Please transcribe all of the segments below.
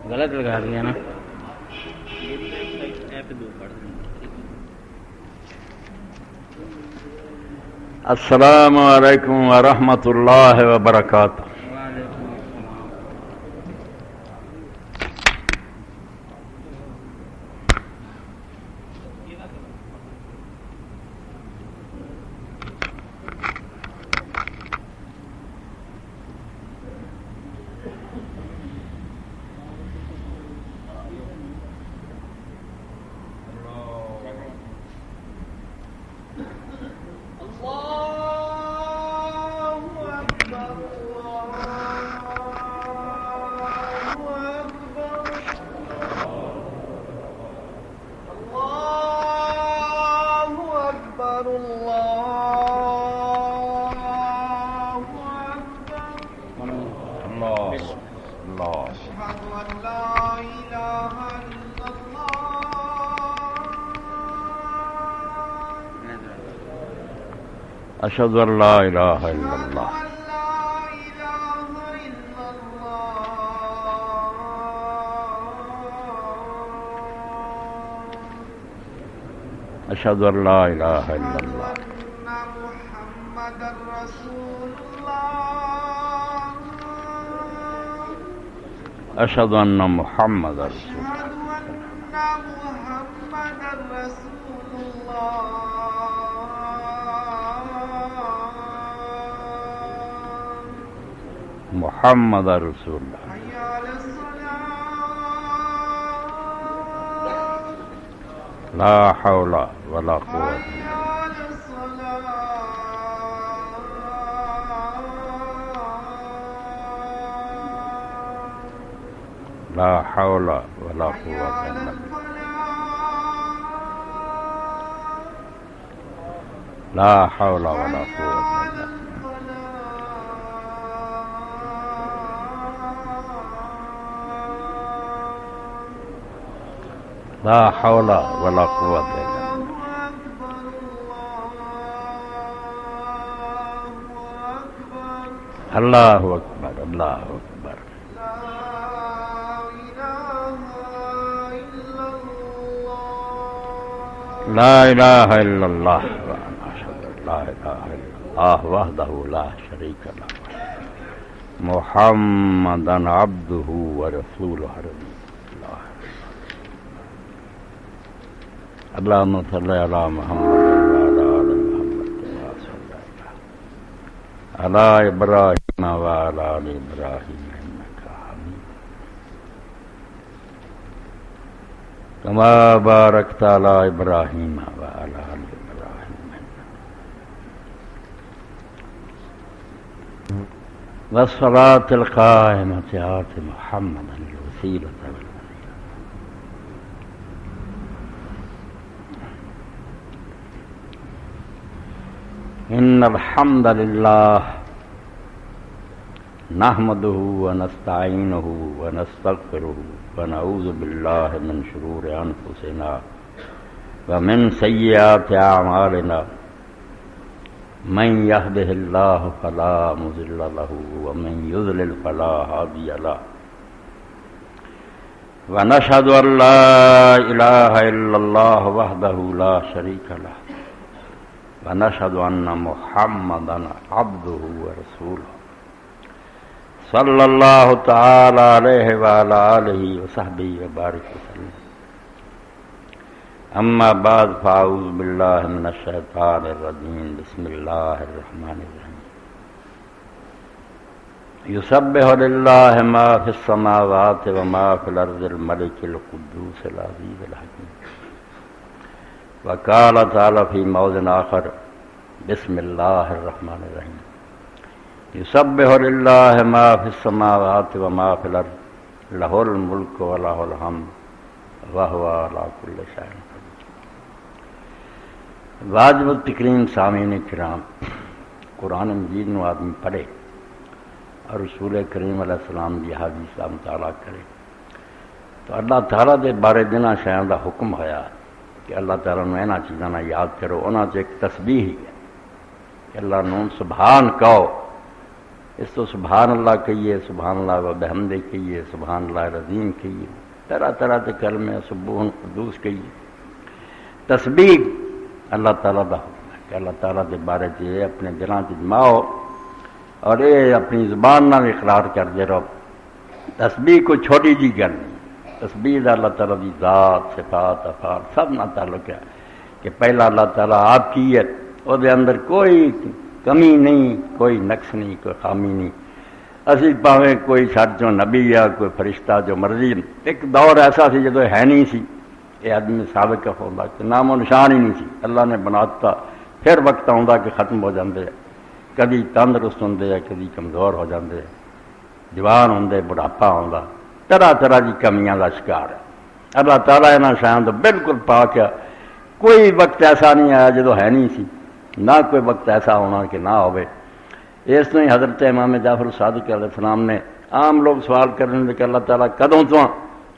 غلط لگا دیا نا. السلام علیکم ورحمۃ اللہ وبرکاتہ. اشهد ان لا اله الا الله. اشهد ان لا اله الا الله. اشهد ان محمد رسول الله. محمد رسول اللہ. لا حول ولا قوة لا حول ولا قوة إلا بالله. لا حول ولا قوة إلا بالله. لا حول ولا قوة إلا بالله. اللہ اکبر اللہ اکبر. لا الہ الا اللہ وانا اشہد ان لا الہ الا اللہ وحدہ لا شریک لہ محمدا عبدہ ورسولہ. اللهم صل على محمد وعلى آل محمد كما صليت على إبراهيم وعلى آل إبراهيم إنك حميد كما باركت على إبراهيم وعلى آل إبراهيم والصلاة القائمة آت محمدا الوسيلة ان الحمد للہ نحمده ونستعینه ونستغفره ونعوذ باللہ من شرور انفسنا ومن سیئات اعمالنا من يهده الله فلا مضل له ومن يضلل فلا هادي له ونشهد ان لا اله الا الله وحده لا شريك له ونشهد أن محمدا عبده ورسوله صلى الله تعالى عليه وعلى آله وصحبه وبارك وسلم. أما بعد فأعوذ بالله من الشيطان الرجيم. بسم الله الرحمن الرحيم. يسبح لله ما في السماوات وما في الأرض الملك القدوس العزيز الحكيم. وقال تعالی فی موضع آخر بسم اللہ الرحمن الرحیم. یسبح للہ ما فی السماوات وما فی الارض لہ الملک ولہ الحمد وہو علی کل شیء قدیر. واجب التکریم سامعین کرام، قرآن مجید نو آدمی پڑھے اور رسول کریم علیہ السلام دی حدیث کا مطالعہ کرے تو اللہ تعالیٰ دے بارے جنہاں شیاں دا حکم ہویا کہ اللہ تعالیٰ نے انہاں چیزاں نہ یاد کرو، انہاں چ ایک تسبیح ہی ہے کہ اللہ نو سبحان کہو اس تو سبحان اللہ کہیے، سبحان اللہ و بحمدہ کہیے، سبحان اللہ العظیم کہیے، طرح طرح کے کلمے سبوح قدوس کہیے۔ تسبیح اللہ تعالیٰ دا حکم ہے کہ اللہ تعالیٰ کے بارے یہ اپنے دلوں سے جماؤ اور یہ اپنی زبان نہ بھی اقرار کرتے رہو۔ تسبیح کوئی چھوٹی جی گل نہیں، تسبیح دا اللہ تعالیٰ کی ذات، صفات، افعال سب نہ تعلق ہے کہ پہلا اللہ تعالیٰ آپ کی ہے، وہ دے اندر کوئی کمی نہیں، کوئی نقص نہیں، کوئی خامی نہیں۔ اسی پاویں کوئی ساتھ جو نبی یا کوئی فرشتہ جو مرضی، ایک دور ایسا سی جدو ہے نہیں سی یہ آدمی سابق ہوتا کہ نام و نشان ہی نہیں سی، اللہ نے بناتا، پھر وقت آتا کہ ختم ہو جاندے، کبھی تندرست ہوندے کبھی کمزور ہو جاندے، جوان ہوندے بڑھاپا آتا، طرح طرح کی کمیاں کا شکار ہے۔ اللہ تعالیٰ انہاں شاہاں تو بالکل پاک ہے، کوئی وقت ایسا نہیں آیا جدو ہے نہیں سی، نہ کوئی وقت ایسا ہونا کہ نہ ہوئے۔ اس طرح ہی حضرت امام جعفر صادق علیہ السلام نے عام لوگ سوال کرنے کہ اللہ تعالیٰ کدوں تو؟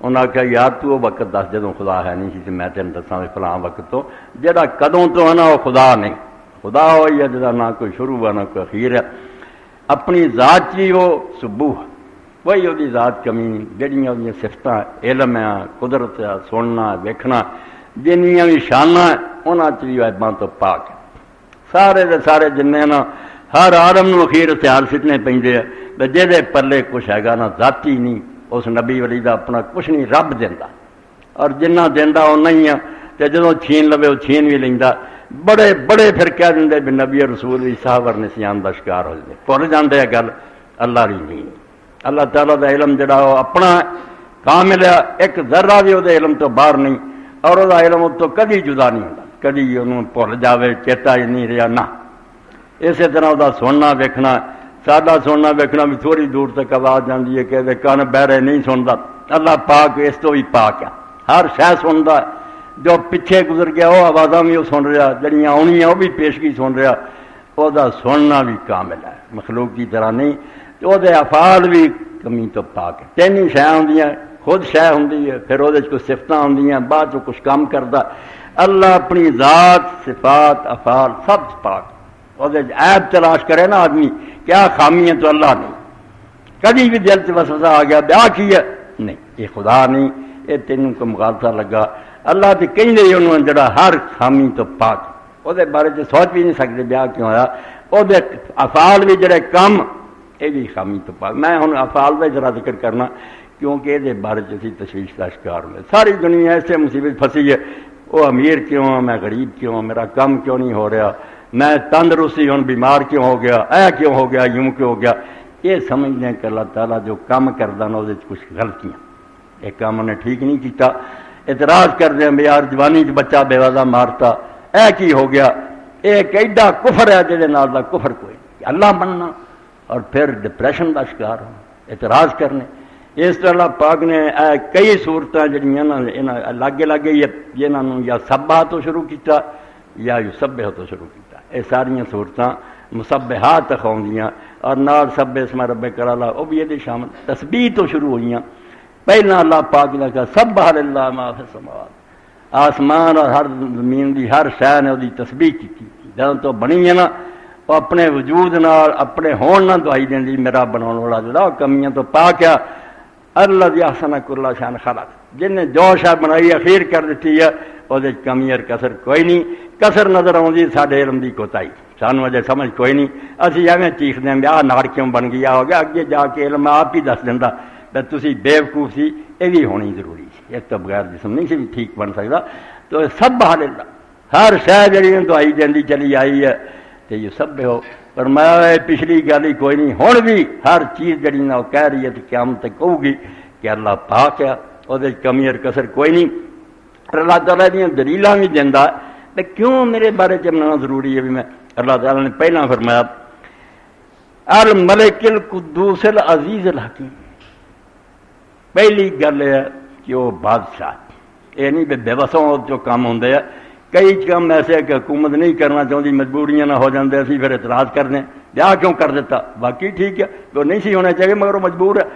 انہوں نے کہا یار تو وہ وقت دس جدوں خدا ہے نہیں سی تو میں تین دساں فلاں وقت تو، جہاں کدوں تو ہے نا وہ خدا نہیں، خدا ہوئی ہے جہاں نہ کوئی شروع ہے نہ کوئی اخیر ہے، اپنی ذات کی وہ سبوح، وہی وہ ذات کمی نہیں، جہاں وہ صفت علم ہے، قدرت ہے، سننا ویکھنا، جنیاں بھی شانہ انہوں چ بھی عیباں تو پاک ہے۔ سارے دے سارے جن نا ہر آدم نو اخیر ہتھیار سٹنے پیندے ہیں، جہدے پلے کچھ ہے نا ذاتی نہیں، اس نبی ولی دا اپنا کچھ نہیں، رب دینا، اور جنہ دینا وہ نہیں ہے، تو جدوں چھین لوے وہ چھین بھی لینا۔ بڑے بڑے پھر کہہ دیں بھی نبی رسول بھی صحابہ نسیان کا شکار ہو جائے، بھول جاندے ہیں گل اللہ دی نہیں۔ اللہ تعالیٰ دا علم جڑا وہ اپنا کامل ہے، ایک ذرہ بھی وہ علم تو باہر نہیں، اور وہ علم تو کدی جدا نہیں ہوتا، کدی انہوں بھول جاوے چیتا ہی نہیں رہا نہ۔ اسی طرح وہ سننا ویکھنا، سادہ سننا ویکھنا بھی تھوڑی دور تک آواز جاندی ہے کہ کان بہرے نہیں سنتا، اللہ پاک اس تو بھی پاک ہے، ہر شے سنتا ہے، جو پیچھے گزر گیا وہ آوازاں بھی وہ سن رہا، جڑیاں آنی ہیں وہ بھی پیشگی سن رہا، وہ سننا بھی کامل ہے، مخلوق کی طرح نہیں، وہ افعال بھی کمی تو پاک ہے۔ تین ہی شے ہوندیاں، خود شے ہوندی ہے، پھر وہ کچھ صفتاں ہوندیاں، بعد جو کچھ کام کرتا، اللہ اپنی ذات، صفات، افعال سب پاک۔ وہ عیب تلاش کرے نا آدمی کیا خامی ہے تو اللہ نہیں، کبھی بھی دل سے وسوسہ آ گیا بیا کی ہے نہیں، یہ خدا نہیں، یہ تینوں کو مغالطہ لگا، اللہ تو کہیں دے انہوں جڑا ہر خامی تو پاک، وہ بارے سے سوچ بھی نہیں سکتے بیا کیوں ہوا، وہ افعال بھی جڑے کم یہ بھی خامی تو پاک۔ میں ہوں افعال کا ذرا ذکر کرنا کیونکہ یہ بارے سے تشویش کا شکار ہوئے، ساری دنیا ایسے مصیبت پھنسی ہے، وہ امیر کیوں ہوں، میں غریب کیوں ہوں، میرا کام کیوں نہیں ہو رہا، میں تندرستی ہوں بیمار کیوں ہو گیا، کیوں ہو گیا، یوں کیوں ہو گیا۔ یہ سمجھنے کہ اللہ تعالیٰ جو کام کردا نا وہ کچھ غلطیاں، ایک کام انہیں ٹھیک نہیں کیتا، اعتراض کر دیں بھی یار جوانی بچہ بے وجہ مارتا، کی ہو گیا، ایک ایڈا کفر ہے جہدے نال دا کفر کوئی اللہ بننا، اور پھر ڈپریشن کا شکار ہونا، اعتراض کرنے۔ اس طرح اللہ پاک نے کئی صورتیں جہاں لاگے لاگے جنہوں یا سبا تو شروع کیتا یا یسبح تو شروع کیتا، یہ ساریاں صورتاں مسبحات تک آؤندیاں، اور نال سب اسم ربک الاعلی وہ بھی یہ شامل، تسبیح تو شروع ہوئیاں۔ پہلا اللہ پاک نے کہا سبح للہ ما فی السماوات، آسمان اور ہر زمین دی ہر شے نے وہ تسبیح کی، جدوں تو بنی ہے نا وہ اپنے وجود نال اپنے ہون نہ دعائی دیندی میرا بناؤ والا جڑا کمیاں تو پاک ہے، الذی احسن کل شیء خلق، جن نے جو شے بنائی اخیر کر دیتی ہے وہ کمی اور کسر کوئی نہیں، کسر نظر آتی سارے علم کی کوتاہی، سانوں اجے سمجھ کوئی نہیں، اسی ایویں چیخ دیں بھی نار کیوں بن گیا ہو گیا، اگے جا کے علم آپ ہی دس دینا بھی تسی بےوقوف سی، یہ بھی ہونی ضروری سی، اس تو بغیر جسم نہیں سی ٹھیک بن سکتا۔ تو سبح للہ، ہر شے جڑی دعائی دیندی چلی آئی ہے تو یہ سب ہو، پر میں پچھلی گل ہی کوئی نہیں، ہن بھی ہر چیز جڑی نہ وہ کہہ رہی ہے تو قیامت تک کہو گی کہ اللہ پاک ہے، وہ کمی اور کسر کوئی نہیں۔ اللہ تعالیٰ دیا دلیلاں بھی دینا، کیوں میرے بارے چننا ضروری ہے بھی میں، اللہ تعالیٰ نے پہلا فرمایا الملک القدوس العزیز الحکیم، پہلی گل ہے کہ وہ بادشاہ، یہ نہیں بے بسوں جو کام ہوندے ہیں، کئی کام ایسے کہ حکومت نہیں کرنا چاہتی، مجبوریاں نہ ہو جاندے، اسی پھر اعتراض کرنے بیا کیوں کر دیتا، باقی ٹھیک ہے وہ نہیں سی ہونا چاہیے مگر وہ مجبور ہے۔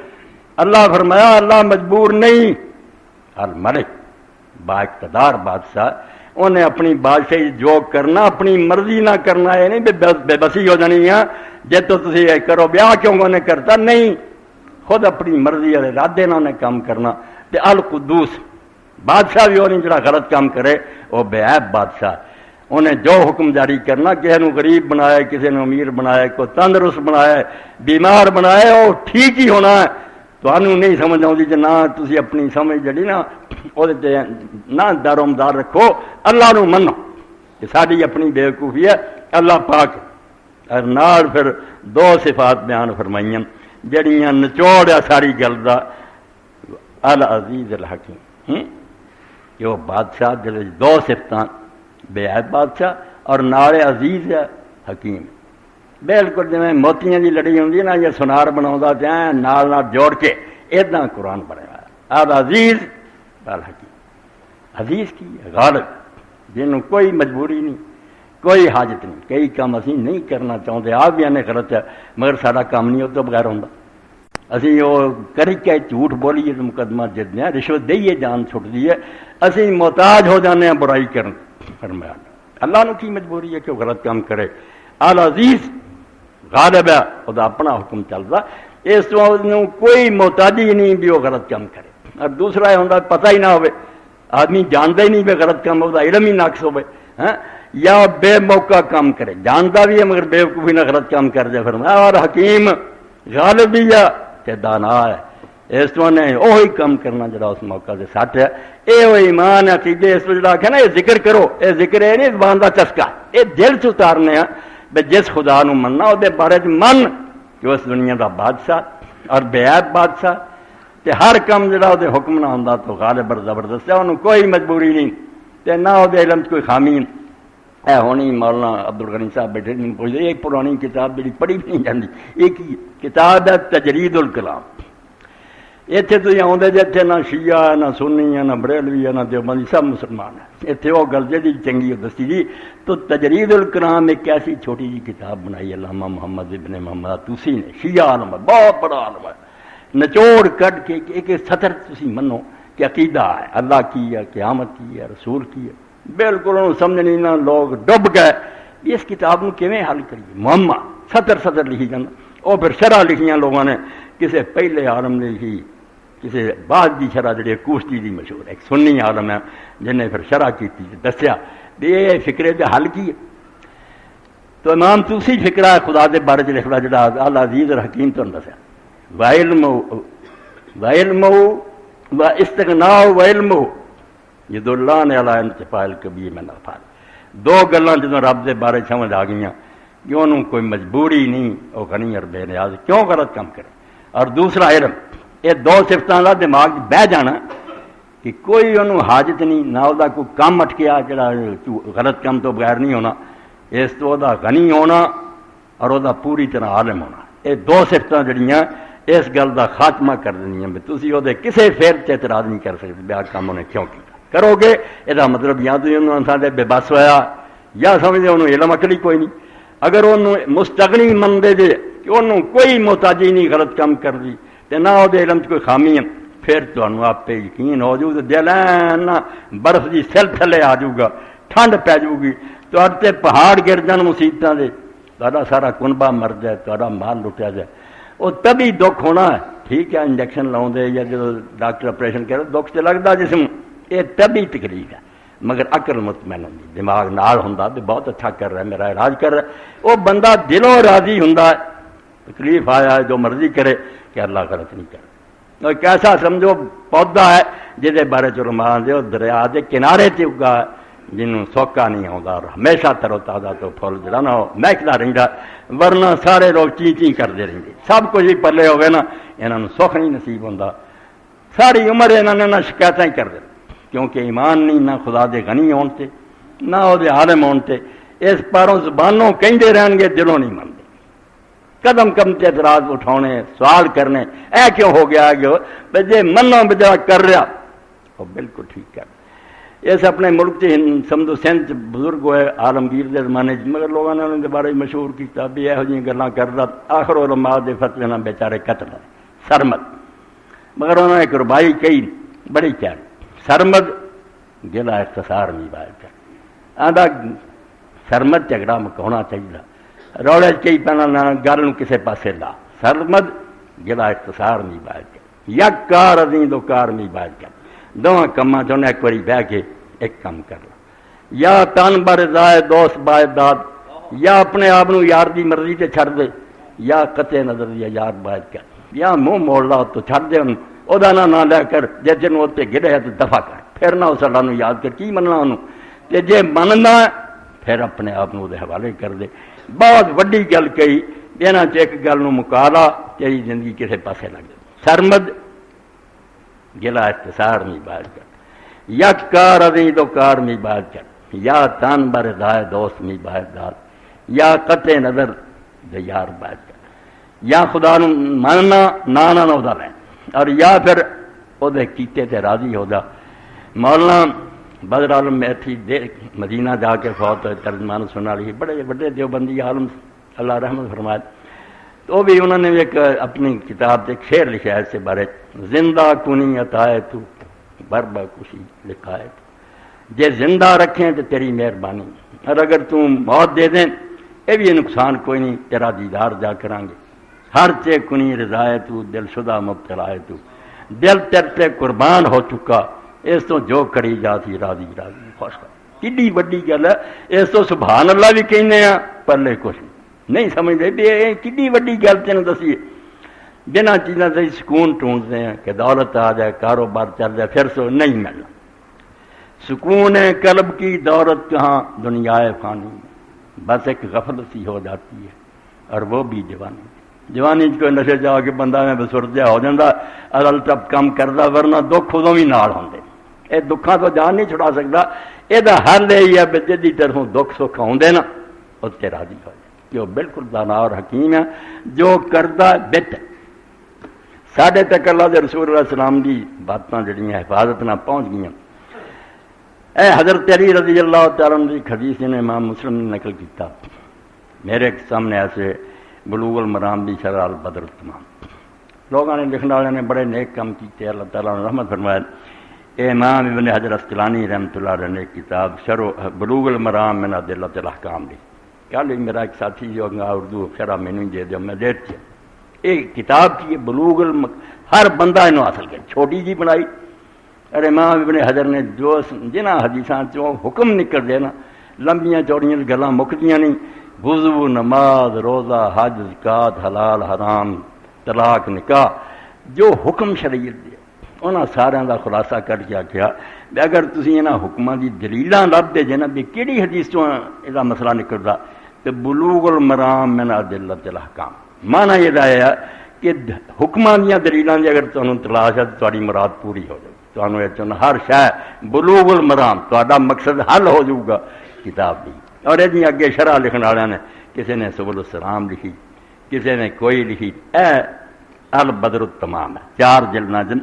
اللہ فرمایا اللہ مجبور نہیں، الملک با اقتدار بادشاہ، انہیں اپنی بادشاہی جو کرنا اپنی مرضی نہ کرنا، یہ نہیں بے بسی ہو جانی ہے جے تو تسی یہ کرو بیاہ کیوں انہیں کرتا نہیں، خود اپنی مرضی والے ارادے نہ انہیں کام کرنا۔ تے القدوس بادشاہ بھی وہ نہیں جڑا غلط کام کرے، وہ بے عیب بادشاہ، انہیں جو حکم جاری کرنا، کسی نے غریب بنایا، کسی نے امیر بنایا، کوئی تندرست بنایا، بیمار بنایا، وہ ٹھیک ہی ہونا ہے۔ تو انہوں نہیں سمجھ آتی جی نہ تسی اپنی سمجھ جڑی نا وہ نہ دار و مدار رکھو، اللہ نو منو کہ ساری اپنی بے وقوفی ہے، اللہ پاک۔ اور نال پھر دو صفات بیان فرمائیں جڑیاں نچوڑ ہے ساری گل دا، العزیز الحکیم، کہ وہ بادشاہ جڑے دو صفتاں، بے عیب بادشاہ اور نال عزیز ہے حکیم۔ بالکل جی موتیاں دی لڑی ہوندی ہے نا، یا سونار بناؤندا تے نال نال جوڑ کے اداں قرآن بنایا العزیز الحکیم۔ عزیز کی غالب، جنہوں کوئی مجبوری نہیں، کوئی حاجت نہیں، کئی کام اسی نہیں کرنا چاہتے، آپ بھی آنے غلط ہے مگر سارا کام نہیں تو بغیر ہوندا، اسی وہ کری کے جھوٹ بولیے تو مقدمہ جتنے ہیں، رشوت دئیے جان چھٹ دیے، اسی محتاج ہو جانے ہیں برائی کرن۔ فرمایا اللہ نو کی مجبوری ہے کہ وہ غلط کام کرے، العزیز غالب ہے، خدا اپنا حکم چلتا، اس تو کوئی محتاجی نہیں بھی وہ غلط کام کرے۔ اور دوسرا یہ ہوتا پتہ ہی نہ ہوئے، آدمی جانتا ہی نہیں بھی غلط کام ہوتا، علم ہی ناقص ہوئے، یا بے موقع کام کرے، جانتا بھی ہے مگر بے وقوفی نہ غلط کام کر دے۔ فرمایا اور حکیم غالب بھی ہے کہ دانا ہے، اس تو نے وہی کام کرنا جڑا اس موقع سے سٹ ہے۔ اے وہ ایمان عقیدے اس جڑا کہ نا یہ ذکر کرو، یہ ذکر ہے نہیں زبان کا چسکا، یہ دل چ اتارنے ہیں بے جس خدا نو مننا وہ بارے من کہ اس دنیا دا بادشاہ اور بے عیب بادشاہ، تے ہر کام جڑا وہ حکم نہ ہوندا تو غالب اور زبردست ہے، انہوں کوئی مجبوری نہیں تے نہ وہ علم کوئی خامی ہے۔ ہونی مولانا عبدالغنی صاحب بیٹھے نہیں پوچھتے، ایک پرانی کتاب جڑی پڑھی بھی نہیں جاتی، ایک کتاب ہے تجرید الکلام۔ اتنے تھی آدھے جی اتنے نہ شیعہ ہے نہ سنی ہے نہ بریلوی ہے نہ دیوبندی، سب مسلمان ہیں، اتنے وہ گل جی چنگی دسی جی۔ تو تجرید الکلام ایک ایسی چھوٹی جی کتاب بنائی علامہ محمد ابن محمد توسی نے، شیعہ عالم ہے، بہت بڑا عالم ہے، نچوڑ کٹ کے ایک سطر تسی منو کہ عقیدہ ہے، اللہ کی ہے، قیامت کی ہے، رسول کی ہے، بالکل انہوں سمجھ نہیں نہ، لوگ ڈب گئے اس کتاب کو کیویں حل کریے، معمہ سطر سطر لکھی جانا۔ اور پھر شرح لکھیاں لوگوں نے، کسی پہلے عالم نے لکھی، کسی بعد کی شرح جڑی کوشتی دی مشہور ہے، ایک سنی عالم ہے جن نے پھر شرح کی دسیا یہ فکرے دے حل کی ہے۔ تو امام توسی فکرہ خدا دے بارے لکھ رہا جڑا العزیز الحکیم تو دسیا، وعلم و استغناء و علم جد اللہ نے علی انتفاع الکبیر میں نفعل، دو گلاں جدوں رب دے بارے سمجھ آ گئیاں کہ انہوں کوئی مجبوری نہیں، وہ غنی اور بے نیاز کیوں غلط کام کرے، اور دوسرا علم، یہ دو صفتاں دا دماغ بہ جانا کہ کوئی انہوں حاجت نہیں، نہ وہ کوئی کام اٹکیا جڑا غلط کام تو بغیر نہیں ہونا، اس تو وہ غنی ہونا اور وہ پوری طرح عالم ہونا، یہ دو صفتاں جڑیاں اس گل کا خاتمہ کر دینیاں بھی تسی وہ کسی فعل سے اعتراض نہیں کر سکتے بیا کام انہیں کیوں کیا کرو گے، یہ مطلب یا تو انہوں نے بے بس ہوا یا سمجھتے انہوں علم عقلی کوئی نہیں۔ اگر انہوں مستغنی منتے جے کہ انہوں کوئی محتاجی نہیں غلط کام کر دی تے نہ وہ علم کوئی خامی ہے، پھر تو آپ پہ یقین ہو جاؤ، دل نہ برف کی سل تھلے آ جاؤ گا، ٹھنڈ پی جاؤ گی، تو تے پہاڑ گر جان مصیبتوں دے، تا سارا کنبا مر جائے، تا مال لٹیا جائے، وہ تبھی دکھ ہونا ہے۔ ٹھیک ہے انجیکشن لاؤ دے یا جب ڈاکٹر آپریشن کرے دکھ تو لگتا جسم، یہ تبھی تکلیف ہے، مگر عقل مطمئن ہوتی، دماغ نال ہوندا بھی بہت اچھا کر رہا ہے، میرا علاج کر رہا ہے، وہ بندہ دلوں راضی ہوندا ہے، تکلیف آیا ہے جو مرضی کرے کہ اللہ غلط نہیں کرے۔ اور کیسا سمجھو پودا ہے جہدے بارے علماء دے دریا دے کنارے تے اگا ہے، جنوں سوکا نہیں آتا اور ہمیشہ ترو تازہ تو پھل جڑا نہ ہو مہکتا رہتا، ورنہ سارے لوگ چی چی کرتے رہتے، سب کچھ ہی پلے ہو گئے نا، یہاں سکھ نہیں نصیب ہوتا، ساری عمر یہاں نہ شکایت ہی کرتے، کیونکہ ایمان نہیں نہ خدا دے غنی ہون تے نہ وہ عالم ہون تے، اس پاروں زبانوں کہندے رہن گے، دلوں نہیں منتے، قدم قدم تے اعتراض اٹھانے، سوال کرنے، اے کیوں ہو گیا کہ جے منو بجا کر رہا وہ بالکل ٹھیک کر۔ اس اپنے ملک سے سمجھو سندھ بزرگ ہوئے عالمگیر کے زمانے مگر لوگوں نے انہوں نے بارے مشہور کیا بھی یہو جی گلاں کردا، آخر علماء دے فتوے نہ بیچارے قتل ہے سرمد، مگر انہوں نے ایک ربائی کہی بڑی پیاری، سرمد گلا اختصار نہیں بات کر آدھا سرمد جھگڑا مکاؤنا چاہیے روڑے چی پہنا نہ گل کسے پاسے لا سرمد گلا اختصار نہیں بات کر یک کار ادیں دو کار نہیں بات کر دونوں کما چاہنے ایک باری بہ کے ایک کام کر لا یا تن بر رضائے دوست باعداد یا اپنے آپ یار دی مرضی تے چھڑ دے یا قطع نظر دیا یار باعد کر یا منہ موڑ لا تو چھڑ دے وہ نہ لے کر جس دن وہ گرے ہے تو دفاع کر پھر نہ اس اللہ یاد کر کی مننا انہوں تے جے مننا پھر اپنے آپ دے حوالے کر دے بہت وڈی گل کہی دینا ایک گل مکا لا تیری زندگی کسے پاسے لگ جائے سرمد گلا اختصار نہیں بات کر یا کار ادیں دو کار نہیں بات کر یا تان بر دائے دوست نہیں بات دار یا قطع نظر دے یار بات کر یا خدا نو ماننا نہ دا لین اور یا پھر وہ کیتے تے راضی ہو جا مولانا بدر عالم میتھی مدینہ جا کے فوت ہوئے ترجمان سنا لی بڑے بڑے دیوبندی عالم اللہ رحمت فرمائے تو بھی انہوں نے ایک اپنی کتاب سے ایک شعر لکھا ہے اس سے بارے زندہ کنی عطائے تو بربا کشی لکھا ہے جے زندہ رکھیں تو تیری مہربانی اور اگر تم موت دے دیں یہ بھی نقصان کوئی نہیں تیرا دیدار جا کریں گے ہر چے کنی رضائے تو دل شدہ مبتلا ہے تو دل تیرتے قربان ہو چکا اس تو جو کری جاتی راضی راضی خوش کڈی وڈی گل ہے اس تو سبحان اللہ بھی کہنے ہیں پرلے کچھ نہیں سمجھتے بھی یہ کڈی وڈی گل تین دسی بنا چیزاں سے سکون ڈھونڈتے ہیں کہ دولت آ جائے کاروبار چل جائے پھر سو نہیں ملنا سکون قلب کی دولت کہاں دنیا فانی بس ایک غفلت سی ہو جاتی ہے اور وہ بھی جوانی کوئی نشے جا کے بندہ میں بسرجیا ہو جاتا ادل ٹپ کام کرتا ورنہ دکھ ادو بھی نال ہوندے یہ دکھاں تو جان نہیں چھڑا سکتا یہ حل یہی ہے جدی طرفوں دکھ سکھ آدھے نا اس سے راضی ہو جائے کہ وہ بالکل دانا اور حکیم ہے جو کرتا بت ساڈے تک اللہ دے رسول اللہ السلام دی باتاں جڑیاں حفاظت نہ پہنچ گئی اے حضرت علی رضی اللہ تعالیٰ عنہ کی حدیث نے امام مسلم نے نقل کیتا میرے سامنے ایسے بلوغ المرام بھی شرح البدر تمام لوگوں نے لکھنے والے نے بڑے نیک کام کیتے اللہ تعالیٰ نے رحمت فرمایا اے امام ابن حجر اسقلانی رحمۃ اللہ علیہ نے کتاب شرح بلوغ المرام من ادلۃ الاحکام دی کل میرا ایک ساتھی جو اردو شرح مینو دے دو میں دے دیا ایک کتاب کی بلوغ ہر بندہ انہوں حاصل کر چھوٹی جی بنائی اور امام ابن حجر نے جو جنہ حدیثاں چوں حکم نکل دے نا لمبیاں چوڑیاں گلاں مکدیاں نہیں وضو نماز روزہ حج زکات حلال حرام طلاق نکاح جو حکم شریعت دے انہاں سارے دا خلاصہ کر کے آخیا اگر تسی انہاں حکماں دی دلیلاں لب دے جے نا بھی کیڑی حدیث چوں یہ مسئلہ نکلدا تے بلوغ المرام من ادلۃ الاحکام مانا یہ ہے کہ حکماں دیاں دلیلاں دی اگر تانوں تلاش ہے تو تہاڈی مراد پوری ہو جائے تانوں اے چوں ہر شے بلوغ المرام تہاڈا مقصد حل ہو جاؤ گا کتاب دی اور یہ اگے شرح لکھنے والے نے کسی نے سبل السلام لکھی کسی نے کوئی لکھی اے البدر التمام ہے 4 جلداں جن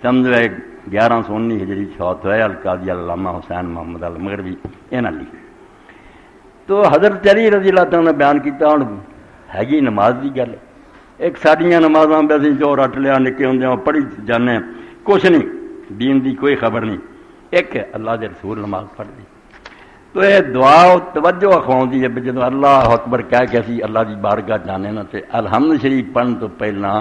سمجھو 1119 ہجری فوت ہوئے القاضی علامہ حسین محمد المغربی انہاں لکھی تو حضرت علی رضی اللہ تعالیٰ نے بیان کیتا ہن ہے نماز کی گل ایک ساڈیاں نمازاں ویسے جو رٹ لیا نکے ہوندے پڑھی جانے کچھ نہیں دین دی کوئی خبر نہیں ایک اللہ دے رسول نماز پڑھ دی تو یہ دعا توجہ اخواؤں ہے جب اللہ اکبر کہہ کے اسی اللہ دی بارگاہ جانے نا تے الحمد شریف پڑھن تو پہلا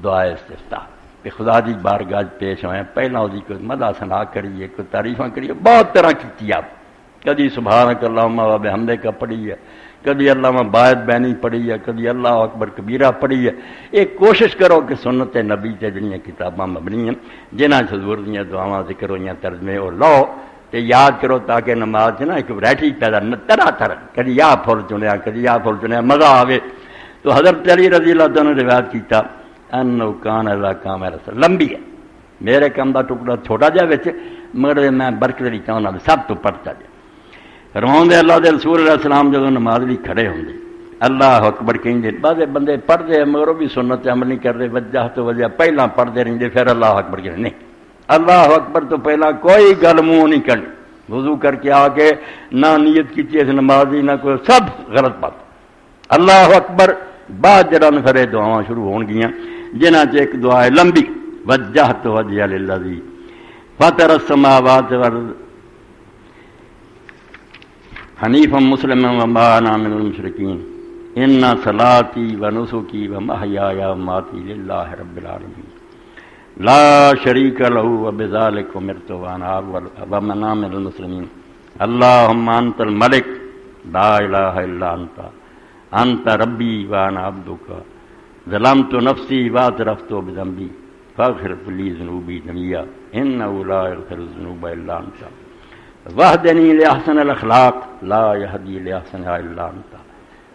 دعا استفتاح کہ خدا دی بارگاہ پیش ہوئے پہلا اسی کوئی مدح ثنا کریے کوئی تعریفاں کریے بہت طرح کی آپ کبھی سبحانک اللہم و بحمدک پڑھی ہے کبھی علامہ باعث بینی پڑھی ہے کبھی اللہ اکبر کبیرہ پڑھی ہے ایک کوشش کرو کہ سنت نبی تے جڑیاں کتاباں مبنی ہیں جنہاں حضور دیاں دعاواں ذکر ہوئیاں ترجمے اور لو تے یاد کرو تاکہ نماز نا ایک ورائٹی پیدا طرح طرح کدی یا پھل چنیا کدی یا پھل چنیا مزہ آوے تو حضرت علی رضی اللہ عنہ نے روایت کیتا انو کان اذا قام رسول لمبی ہے میرے کم دا ٹکڑا چھوٹا جا وچ مگر میں برکت دی چاہنا سب تو پڑھتا جا رواندے اللہ دے رسول علیہ السلام جدوں نماز بھی کھڑے ہوندے اللہ اکبر کہندے بعض بندے پڑھدے مگر وہ بھی سنت عمل نہیں کردے وجہ تو وجہ پہلا پڑھدے رہندے پھر اللہ اکبر کہندے نہیں اللہ اکبر تو پہلا کوئی گل منہ نہیں کرنی وضو کر کے آ کے نہ نیت کی چیز نمازی نہ کوئی سب غلط بات اللہ اکبر بعد جڑا پھر دعاواں شروع ہون گیاں جنہاں چ ایک دعا ہے لمبی وجہت وجہ للذی فطر السماوات والارض حنیفا مسلما وما انا من المشرکین ان صلاتی ونسکی ومحیای ومماتی للہ رب العالمین لا شریک لہ وبذلک امرت وانا من المسلمین اللہم انت الملک لا الہ الا انت ربی وانا عبدک ظلمت نفسی واعترفت بذنبی فاغفر لی ذنوبی جميعا انه لا یغفر الذنوب الا انت واہدنی لأحسن الاخلاق لا یہدی لأحسنها الا انت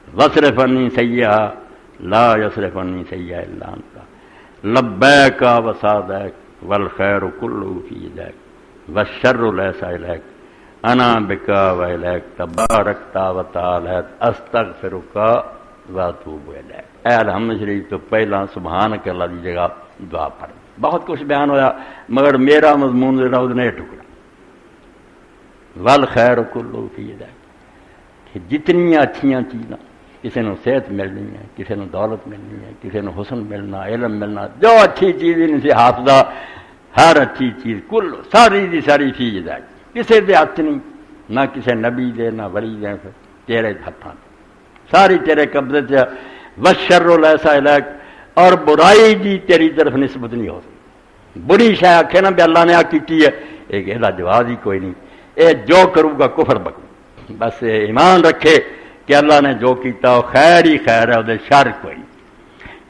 واصرف عنی سیئها لا یصرف عنی سیئها الا انت لبیک وسعدیک والخیر کلہ فی یدیک والشر لیس الیک انا بک والیک تبارکت وتعالیت استغفرک واتوب الیک۔ اے الحمد شریف تو پہلا سبحانک اللہ دی جگہ دعا پڑھ، بہت کچھ بیان ہویا مگر میرا مضمون جڑا وہ نے ٹکڑا والخیر کلہ فی یدیک کہ جتنی اچھیاں چیزاں کسی نو صحت ملنی ہے، کسی نو دولت ملنی ہے، کسی نو حسن ملنا، علم ملنا، جو اچھی چیز ان سے حافظہ ہر اچھی چیز کل ساری دی ساری فی یدیک کسی دے ہاتھ نہیں، نہ کسی نبی دے نہ ولی دے، تیرے ہاتھاں ساری تیرے قبضے سے والشر لیس الیک اور برائی دی تیری طرف نسبت نہیں ہو سکتی۔ بری شے آکھے نا بھی اللہ نے آ کی ہے ایک ایسا جواز ہی کوئی نہیں، اے جو کروں گا کفر بکوں، بس ایمان رکھے کہ اللہ نے جو کیتا وہ خیر ہی خیر ہے، وہ شر کوئی نہیں۔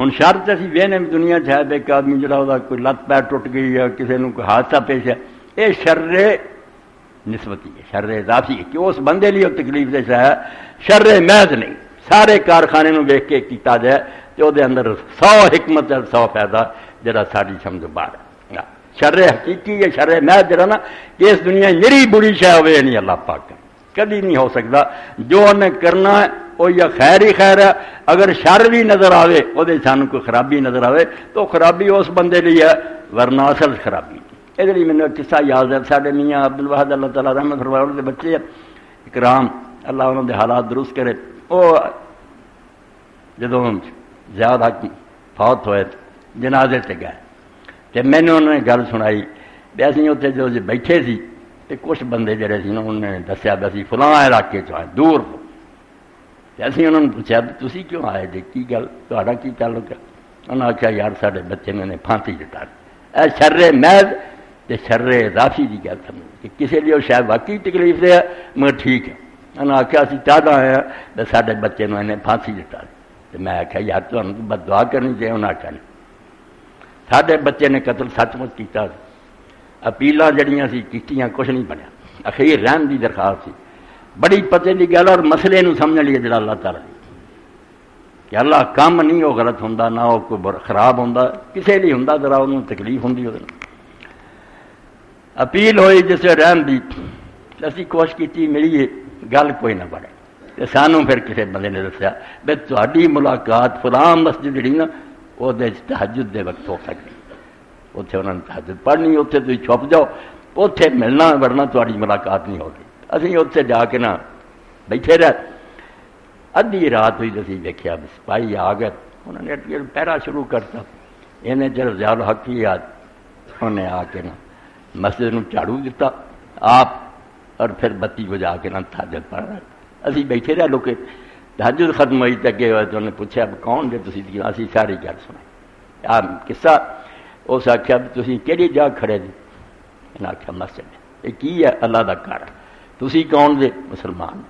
ہن شر تے اسی وینے دنیا چ ہے ایک آدمی جڑا وہ کوئی لت پیر ٹوٹ گئی ہے، کسی نو کوئی حادثہ پیش ہے، اے شر نسبتی ہے، شر اضافی ہے کہ اس بندے لیے تکلیف دہ ہے، شر محض نہیں۔ سارے کارخانے نو ویکھ کے کیتا جائے تو دے اندر 100 حکمت اور 100 فائدہ جڑا ساری سمجھ باہر ہے۔ شر حقیقی ہے، شر محض جڑا نا کہ اس دنیا نری بری شے ہوئے نہیں اللہ پاک کبھی نہیں ہو سکتا۔ جو انہیں کرنا ہے وہ یا خیر ہی خیر ہے، اگر شر بھی نظر آوے وہ سانو کوئی خرابی نظر آوے تو خرابی اس بندے لیے ہے، ورنہ اصل خرابی یہ لیے میں نے قصہ یاد ہے ساڈے میاں عبد الواحد اللہ تعالیٰ رحمت فرمائے انہوں نے بچے اکرام اللہ انہوں نے حالات درست کرے، وہ جدوں زیادہ فوت ہوئے جنازے تے گئے تے میں نے انہوں نے گل سنائی بھی اسی اتنے جو بیٹھے سی تے کچھ بندے جڑے سی انہوں نے دسیا بھی اسی فلاں علاقے چ آئے دور تے اسی انہوں نے پوچھا تسی کیوں آئے جی کی گل تہاڈا کی تعلق ہے؟ انہوں نے آخیا یار ساڈے بچے نے پھانسی جتا اے شر محض تے شر اضافی کی گل سمجھ کہ کسی لیے شاید واقعی تکلیف دے ہے مگر ٹھیک ہے۔ انہوں نے آخیا اسی چاہتا آئے ہیں تو ساڈے بچے نے انہیں پھانسی جتا تے میں آخیا یار تمہیں بد دعا کرنی چاہیے، انہوں نے آخیا نہیں ساڈے بچے نے قتل سچ مچ کیتا، اپیلاں جڑیاں سی کیتیاں کچھ نہیں بنیا، اخیر رحم دی درخواست سی بڑی پتے دی گل اور مسئلے نو سمجھ لیے جڑا اللہ تعالیٰ کہ اللہ کام نہیں وہ غلط ہوندا نہ وہ کوئی خراب ہوندا کسے لیے ہوندا ذرا انہوں تکلیف ہوندی وہ اپیل ہوئی جس رحم دی اسی کوشش کیتی ملی ہے گل کوئی نہ بڑے تے سانوں پھر کسی بندے نے دسیا بھی تہاڈی ملاقات فلاں مسجد جڑی نا وہ تہجد دے وقت ہو سکتی اتنے انہوں نے تہجد پڑھنی اتنے تھی چھپ جاؤ اتنے ملنا ورنہ تاری ملاقات نہیں ہوگی۔ اسی اتنے جا کے نا بیٹھے رہ ادھی رات ہوئی اسی دیکھا سپاہی آ گئے انہوں نے پہرا شروع کرتا انہیں چل زیادہ حق ہی یاد انہیں آ کے نا مسجد نو جھاڑو دیتا آپ اور پھر بتی بجا کے نا تہجد پڑھ رہا اسی بیٹھے رہ لوگ تہجد ختم ہوئی تگے ہوئے تو انہیں پوچھا کون جی تھی اسی ساری گل سنائی آ قصہ اس آخیا بھی تھی کہڑی جگہ کھڑے جی انہیں آخیا مسجد یہ کی ہے اللہ کا گھر تھی کون جے مسلمان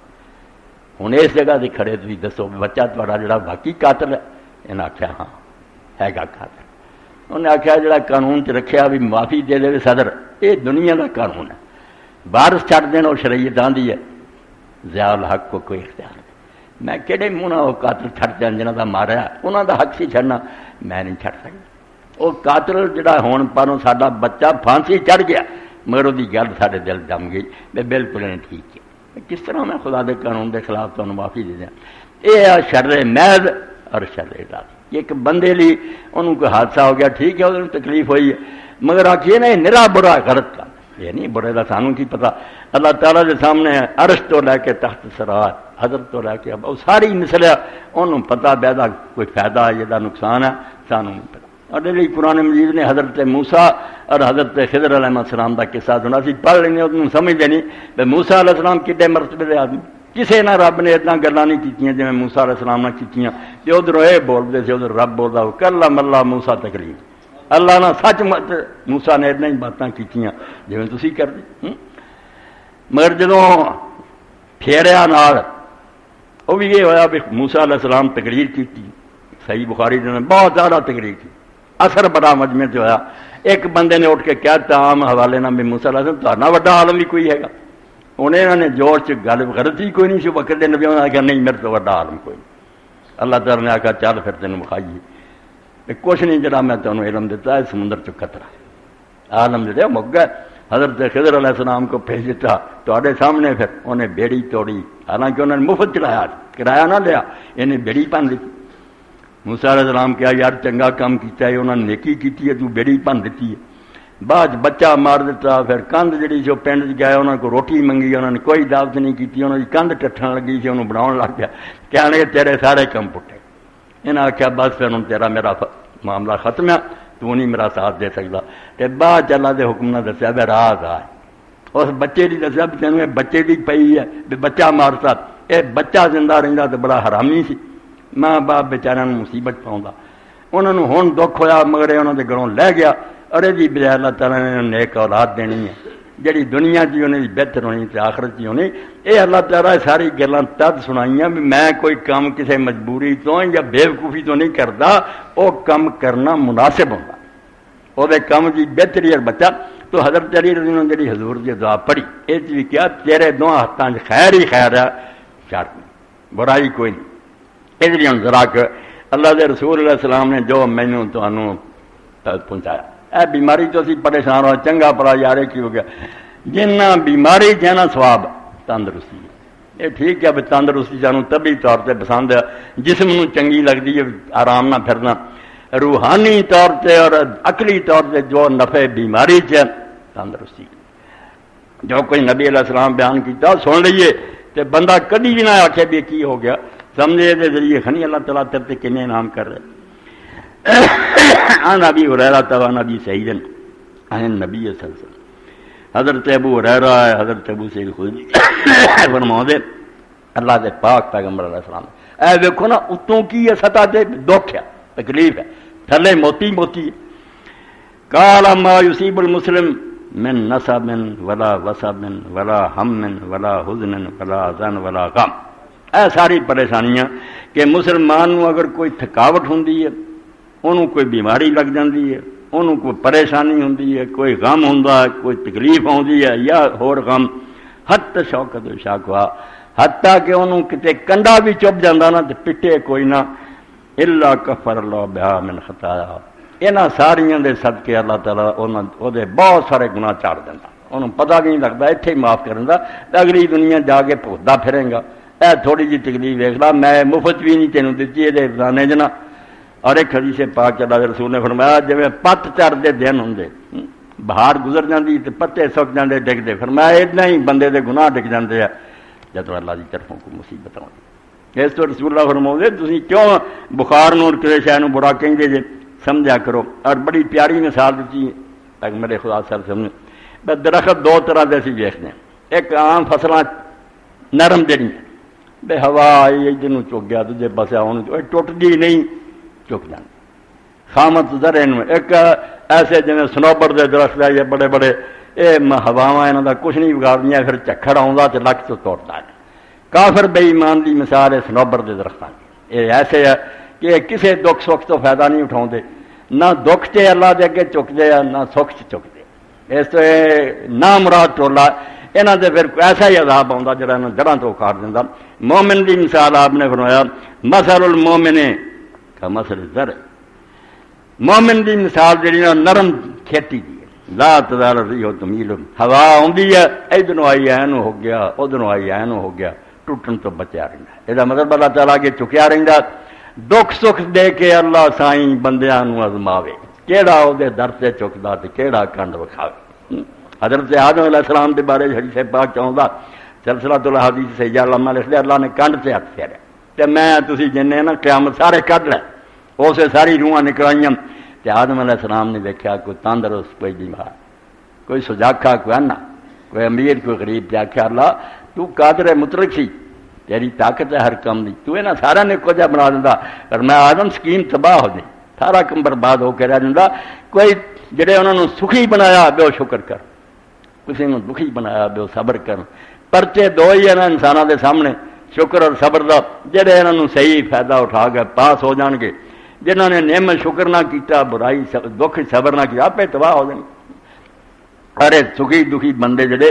ہوں اس جگہ سے کھڑے تھی دسو بچہ تا جا باقی قاتل ہے انہیں آخیا ہاں ہے گا قاتل انہیں آخیا جا قانون چ رکھا بھی معافی دے دے صدر یہ دنیا کا قانون ہے بارش چھڑ دینا وہ شریعت آندھی ہے ضیاء الحق کو کوئی اختیار نہیں میں کہڑے منہ وہ قاتل چھڑ دین جنہوں کا مارا انہوں کا حق سی چھڑنا میں نہیں چھڑ سکتا وہ قاتل جڑا ہون پروں ساڈا بچہ پھانسی چڑھ گیا مگر وہی گل سارے دل جم گئی میں بالکل نہیں ٹھیک ہے کس طرح میں خدا دے قانون دے خلاف تمہیں معافی دے دیا یہ شر محض اور شر اضافی ایک بندے لی انہوں کوئی حادثہ ہو گیا ٹھیک ہے انہوں تکلیف ہوئی ہے مگر آخیے نا نرا برا غلط کا یہ نہیں برے کا سانوں کی پتہ اللہ تعالیٰ کے سامنے عرش تو لے کے تحت سرات حضرت تو لے کے اب وہ ساری نسل ہے انہوں پتہ بیدا کوئی فائدہ ہے یہ نقصان ہے سانوں نہیں پتہ اور لیے قرآن مجید نے حضرت موسیٰ اور حضرت خضر علیہ السلام کا قصہ سنا سی پڑھ لیں انہوں سمجھتے نہیں کہ موسیٰ علیہ السلام کتنے مرتبے دے آدمی کسی نہ رب نے اتنا گلاں نہیں کیتیاں جویں موسیٰ علیہ السلام نے کیتیاں تے ادھر یہ بولتے سے ادھر رب بولدا کلم اللہ موسیٰ تکلیم اللہ نے سچ مچ موسیٰ نے اتنا ہی باتاں کیتیاں جویں تسی کردے مگر جدوں پھیریا نال وہ بھی یہ ہویا بھی موسیٰ علیہ السلام تقریر کی صحیح بخاری نے بہت زیادہ تقریر کی اثر بڑا مجمع سے ہویا ایک بندے نے اٹھ کے کہتا عام حوالے نہ بھی موسیٰ علیہ السلام تہاڈا وڈا عالم بھی کوئی ہے گا انہوں نے جوڑ چ گل غلطی کوئی نہیں سی وقت دے نبیوں نے آخیا نہیں میرے تو وڈا عالم کوئی نہیں اللہ تعالیٰ نے آخیا چل پھر تینوں بکھائیے کچھ نہیں جڑا میں تمہیں علم دیتا ہے سمندر چ قطرہ عالم دے مک گئے حضرت خضر علیہ السلام کو بھیج دیتا تواڈے سامنے پھر انہیں بیڑی توڑی حالانکہ انہوں نے مفت چڑھایا کرایہ نہ لیا انہیں بیڑی بن دیتی موسیٰ علیہ السلام کہا یار چنگا کام کیتا ہے انہوں نے نیکی کیتی ہے تو بیڑی بن دیتی ہے بعد بچہ مار دیتا پھر کندھ جڑی جو پنڈ گیا انہوں کو روٹی منگی انہوں نے کوئی دعوت نہیں کی انہوں نے کندھ ٹٹھن لگی سی انہوں بناؤ لگ گیا کہنے تیرے سارے کم پٹے انہیں آخیا بس پھر تیرا میرا معاملہ ختم ہے تو نہیں میرا ساتھ دے سکتا تے بعد اللہ دے حکم نے دسیا بھی راز آئے اس بچے کی دسیا بھی تینوں بچے کی پئی ہے بھی بچہ مارتا یہ بچہ زندہ رہتا تو بڑا حرامی سی ماں باپ بیچاروں مصیبت پاؤں انہوں نے ہوں دکھ ہویا مگر یہ انہوں نے گھروں لے گیا ارے جی بجائے اللہ تعالیٰ نے نیک اولاد دینی ہے جڑی دنیا چی انہیں بہتر ہونی تے آخرت چی ہونی یہ اللہ تعالیٰ ساری گلاں تد سنائیاں بھی میں کوئی کام کسی مجبوری تو یا بےوقوفی تو نہیں کرتا وہ کام کرنا مناسب ہوتا وہ کام کی بہتری اور بچہ تو حضرت علی رضی اللہ عنہ جی حضور کی دعا پڑھی یہ بھی کیا تیرے دو ہاتھوں خیر ہی خیر ہے چار برائی کوئی نہیں اس لیے ذرا کہ اللہ کے رسول علیہ السلام نے جو مینوں تمہوں پہنچایا اے بیماری تو اسی پریشان ہو چنگا پڑا یار کی ہو گیا جنہ بیماری جنا سواب تندرستی یہ ٹھیک ہے بھی تندرستی سانوں طبی طور سے پسند ہے جسم نوں چنگی لگتی ہے آرام نہ پھرنا روحانی طور سے اور عقلی طور سے جو نفع بیماری سے تندرستی جو کوئی نبی علیہ السلام بیان کیتا سن لیے تو بندہ کدی بھی نہ آخے بھی کی ہو گیا سمجھے دے ذریعے خنی اللہ تعالیٰ تیرے کنے انعام کر رہے عن ابی ہریرہ عن ابی سعید عن نبی صلی اللہ علیہ وسلم حضرت ابو ہریرہ ہے حضرت ابو سعید خدری فرماؤں اللہ دے پاک پیغمبر علیہ السلام اے دیکھو نا اتوں کی یہ سطح دے دکھ ہے تکلیف ہے تھلے موتی موتی قال ما یصیب المسلم من نصب ولا وصب ولا ہم ولا حزن ولا حزن ولا غم اے ساری پریشانیاں کہ مسلمان نو اگر کوئی تھکاوٹ ہوندی ہے انہوں کوئی بیماری لگ جاندی ہے انہوں کوئی پریشانی ہوندی ہے کوئی غم ہوندا ہے کوئی تکلیف ہوندی ہے یا ہور غم حتی شوکت و شاکوا حتیٰ کہ انہوں کتے کنڈا بھی چپ جاندہ نا تو پٹے کوئی نہ الا کفر اللہ بہا من خطایا انہاں ساریاں دے صدقے اللہ تعالیٰ او دے بہت سارے گناہ چاڑ دینا انہوں پتہ نہیں لگتا اتھے ہی معاف کرندا اگلی دنیا جا کے بھوکدا پھریں گا اے تھوڑی جی تکلیف دیکھ لا میں مفت بھی نہیں تینوں دتی یہ فلانے جنا اور ایک حدیث پاک اللہ کے رسول نے فرمایا جویں پت چڑھدے دن ہوندے بہار گزر جاندی تے پتے سک جاندے ڈگدے فرمایا اتنا ہی بندے دے گناہ ڈگ جاندے ہیں جب اللہ کی طرفوں کوئی مصیبت آؤں اس تو رسول اللہ فرماؤ گے تھی کیوں بخار نو اور کسی شے نو برا کہیں جے سمجھا کرو اور بڑی پیاری مثال دیتی ہے میرے خدا سر سمجھ درخت دو طرح سے ویکھتے ہیں ایک عام فصلاں نرم جڑی بے ہوا آئی ادھر چک گیا دوجے پاسے آن ٹوٹتی نہیں چک جان خامت ذرے ایک ایسے جی سنوبر دے درخت ہے یہ بڑے بڑے یہ ہواواں یہاں کا کچھ نہیں بگاڑیاں پھر چکھڑ آتا تو لک تو توڑتا ہے کافر بے ایمان کی مثال ہے سنوبر دے درختوں کی یہ ایسے ہے کہ یہ کسی دکھ سکھ تو فائدہ نہیں اٹھاؤ نہ دکھ سے اللہ دے اگے چکتے ہیں نہ سکھ سے چکتے اس تو نہ مراد ٹولا یہاں سے پھر ایسا ہی عذاب آتا جڑا انہوں جڑاں تو اکھاڑ دینا مومن کی مثال آپ نے فرمایا مثل المومن کا مثل الزرع مومن کی مثال جڑی نرم کھیتی دی لا تزال الريح تميل ہوا آتی ہے ادھروں آئی این ہو گیا ادھروں آئی این ہو گیا ٹوٹن تو بچیا رہتا یہ مطلب اللہ تعالیٰ کے چکیا رہتا دکھ سکھ دے کے اللہ سائیں بندیاں نو ازماوے کیڑا وہ در سے چکتا تو کیڑا کنڈ وکھاوے حضرت آدم علیہ السلام کے بارے حدیث پاک چاہتا سلسلہ الحدیث سیدہ علامہ لکھ دیا اللہ نے کنڈ سے ہاتھ پھیریا تے میں تسی جنے نا قیامت سارے کڈ لے اسے ساری روحاں نکلائیاں تے آدم علیہ السلام نے دیکھا کوئی تندرست کوئی بیمار کوئی سجاکھا کوئی انا کوئی امیر کوئی غریب تے آخیا اللہ تو قادر مطلق سی تیری طاقت ہے ہر کام دی، تو انہاں سارا نے کچھ بنا دیندا، پر میں آدم سکیم تباہ ہو جائے، سارا کم برباد ہو کے رہ جاندا۔ کوئی جڑے انہاں نوں سکھی بنایا بیو شکر کر، کسی نوں دکھی بنایا بیو صبر کر۔ پرچے دو ہی ہیں انساناں دے سامنے، شکر اور صبر دا، جڑے انہاں نوں صحیح فائدہ اٹھا کے پاس ہو جان گے، جنہاں نے نعمت شکر نہ کیتا، برائی دکھ صبر نہ کیا، آپ تباہ ہو جائیں گے۔ ارے سکھی دکھی بندے جڑے،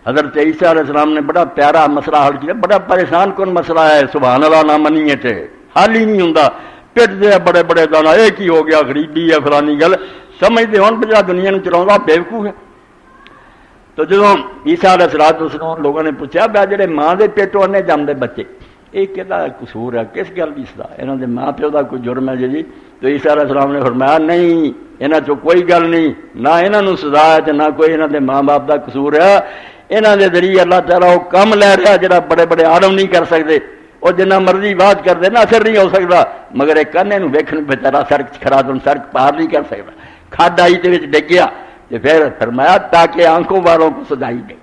حضرت عیسیٰ علیہ السلام نے بڑا پیارا مسئلہ حل کیا، بڑا پریشان کن مسئلہ ہے، سبحان اللہ نہ منیے تے حل ہی نہیں ہوندا، پٹ دے بڑے بڑے دانا، ایک ہی ہو گیا، غریبی ہے فلانی گل، سمجھتے ہون بجا دنیا میں چلاؤں بیوقوف ہے۔ تو جدوں عیسیٰ علیہ السلام لوگوں نے پوچھا بیا جڑے ماں دے پیٹوں انے جمدے بچے یہ کہدا قصور ہے، کس گل دی سزا، انہاں دے ماں پیو دا کوئی جرم ہے جی؟ تو عیسیٰ علیہ السلام نے فرمایا نہیں، انہاں چوں کوئی گل نہیں، نہ انہاں نوں سزا ہے تے نہ کوئی انہاں دے ماں باپ دا قصور ہے، انہاں دے ذریعے اللہ تعالیٰ وہ کم لے رہا جڑا بڑے بڑے عالم نہیں کر سکتے، وہ جنہ مرضی بات کر دے نا اثر نہیں ہو سکتا، مگر ایک کنے نوں ویکھن بیچارہ سڑک کھڑا تو سڑک پار نہیں کر سکتا، کھڈ آئی تے وچ ڈگ گیا، تے پھر فرمایا تاکہ آنکھوں والوں کو سجائی دے۔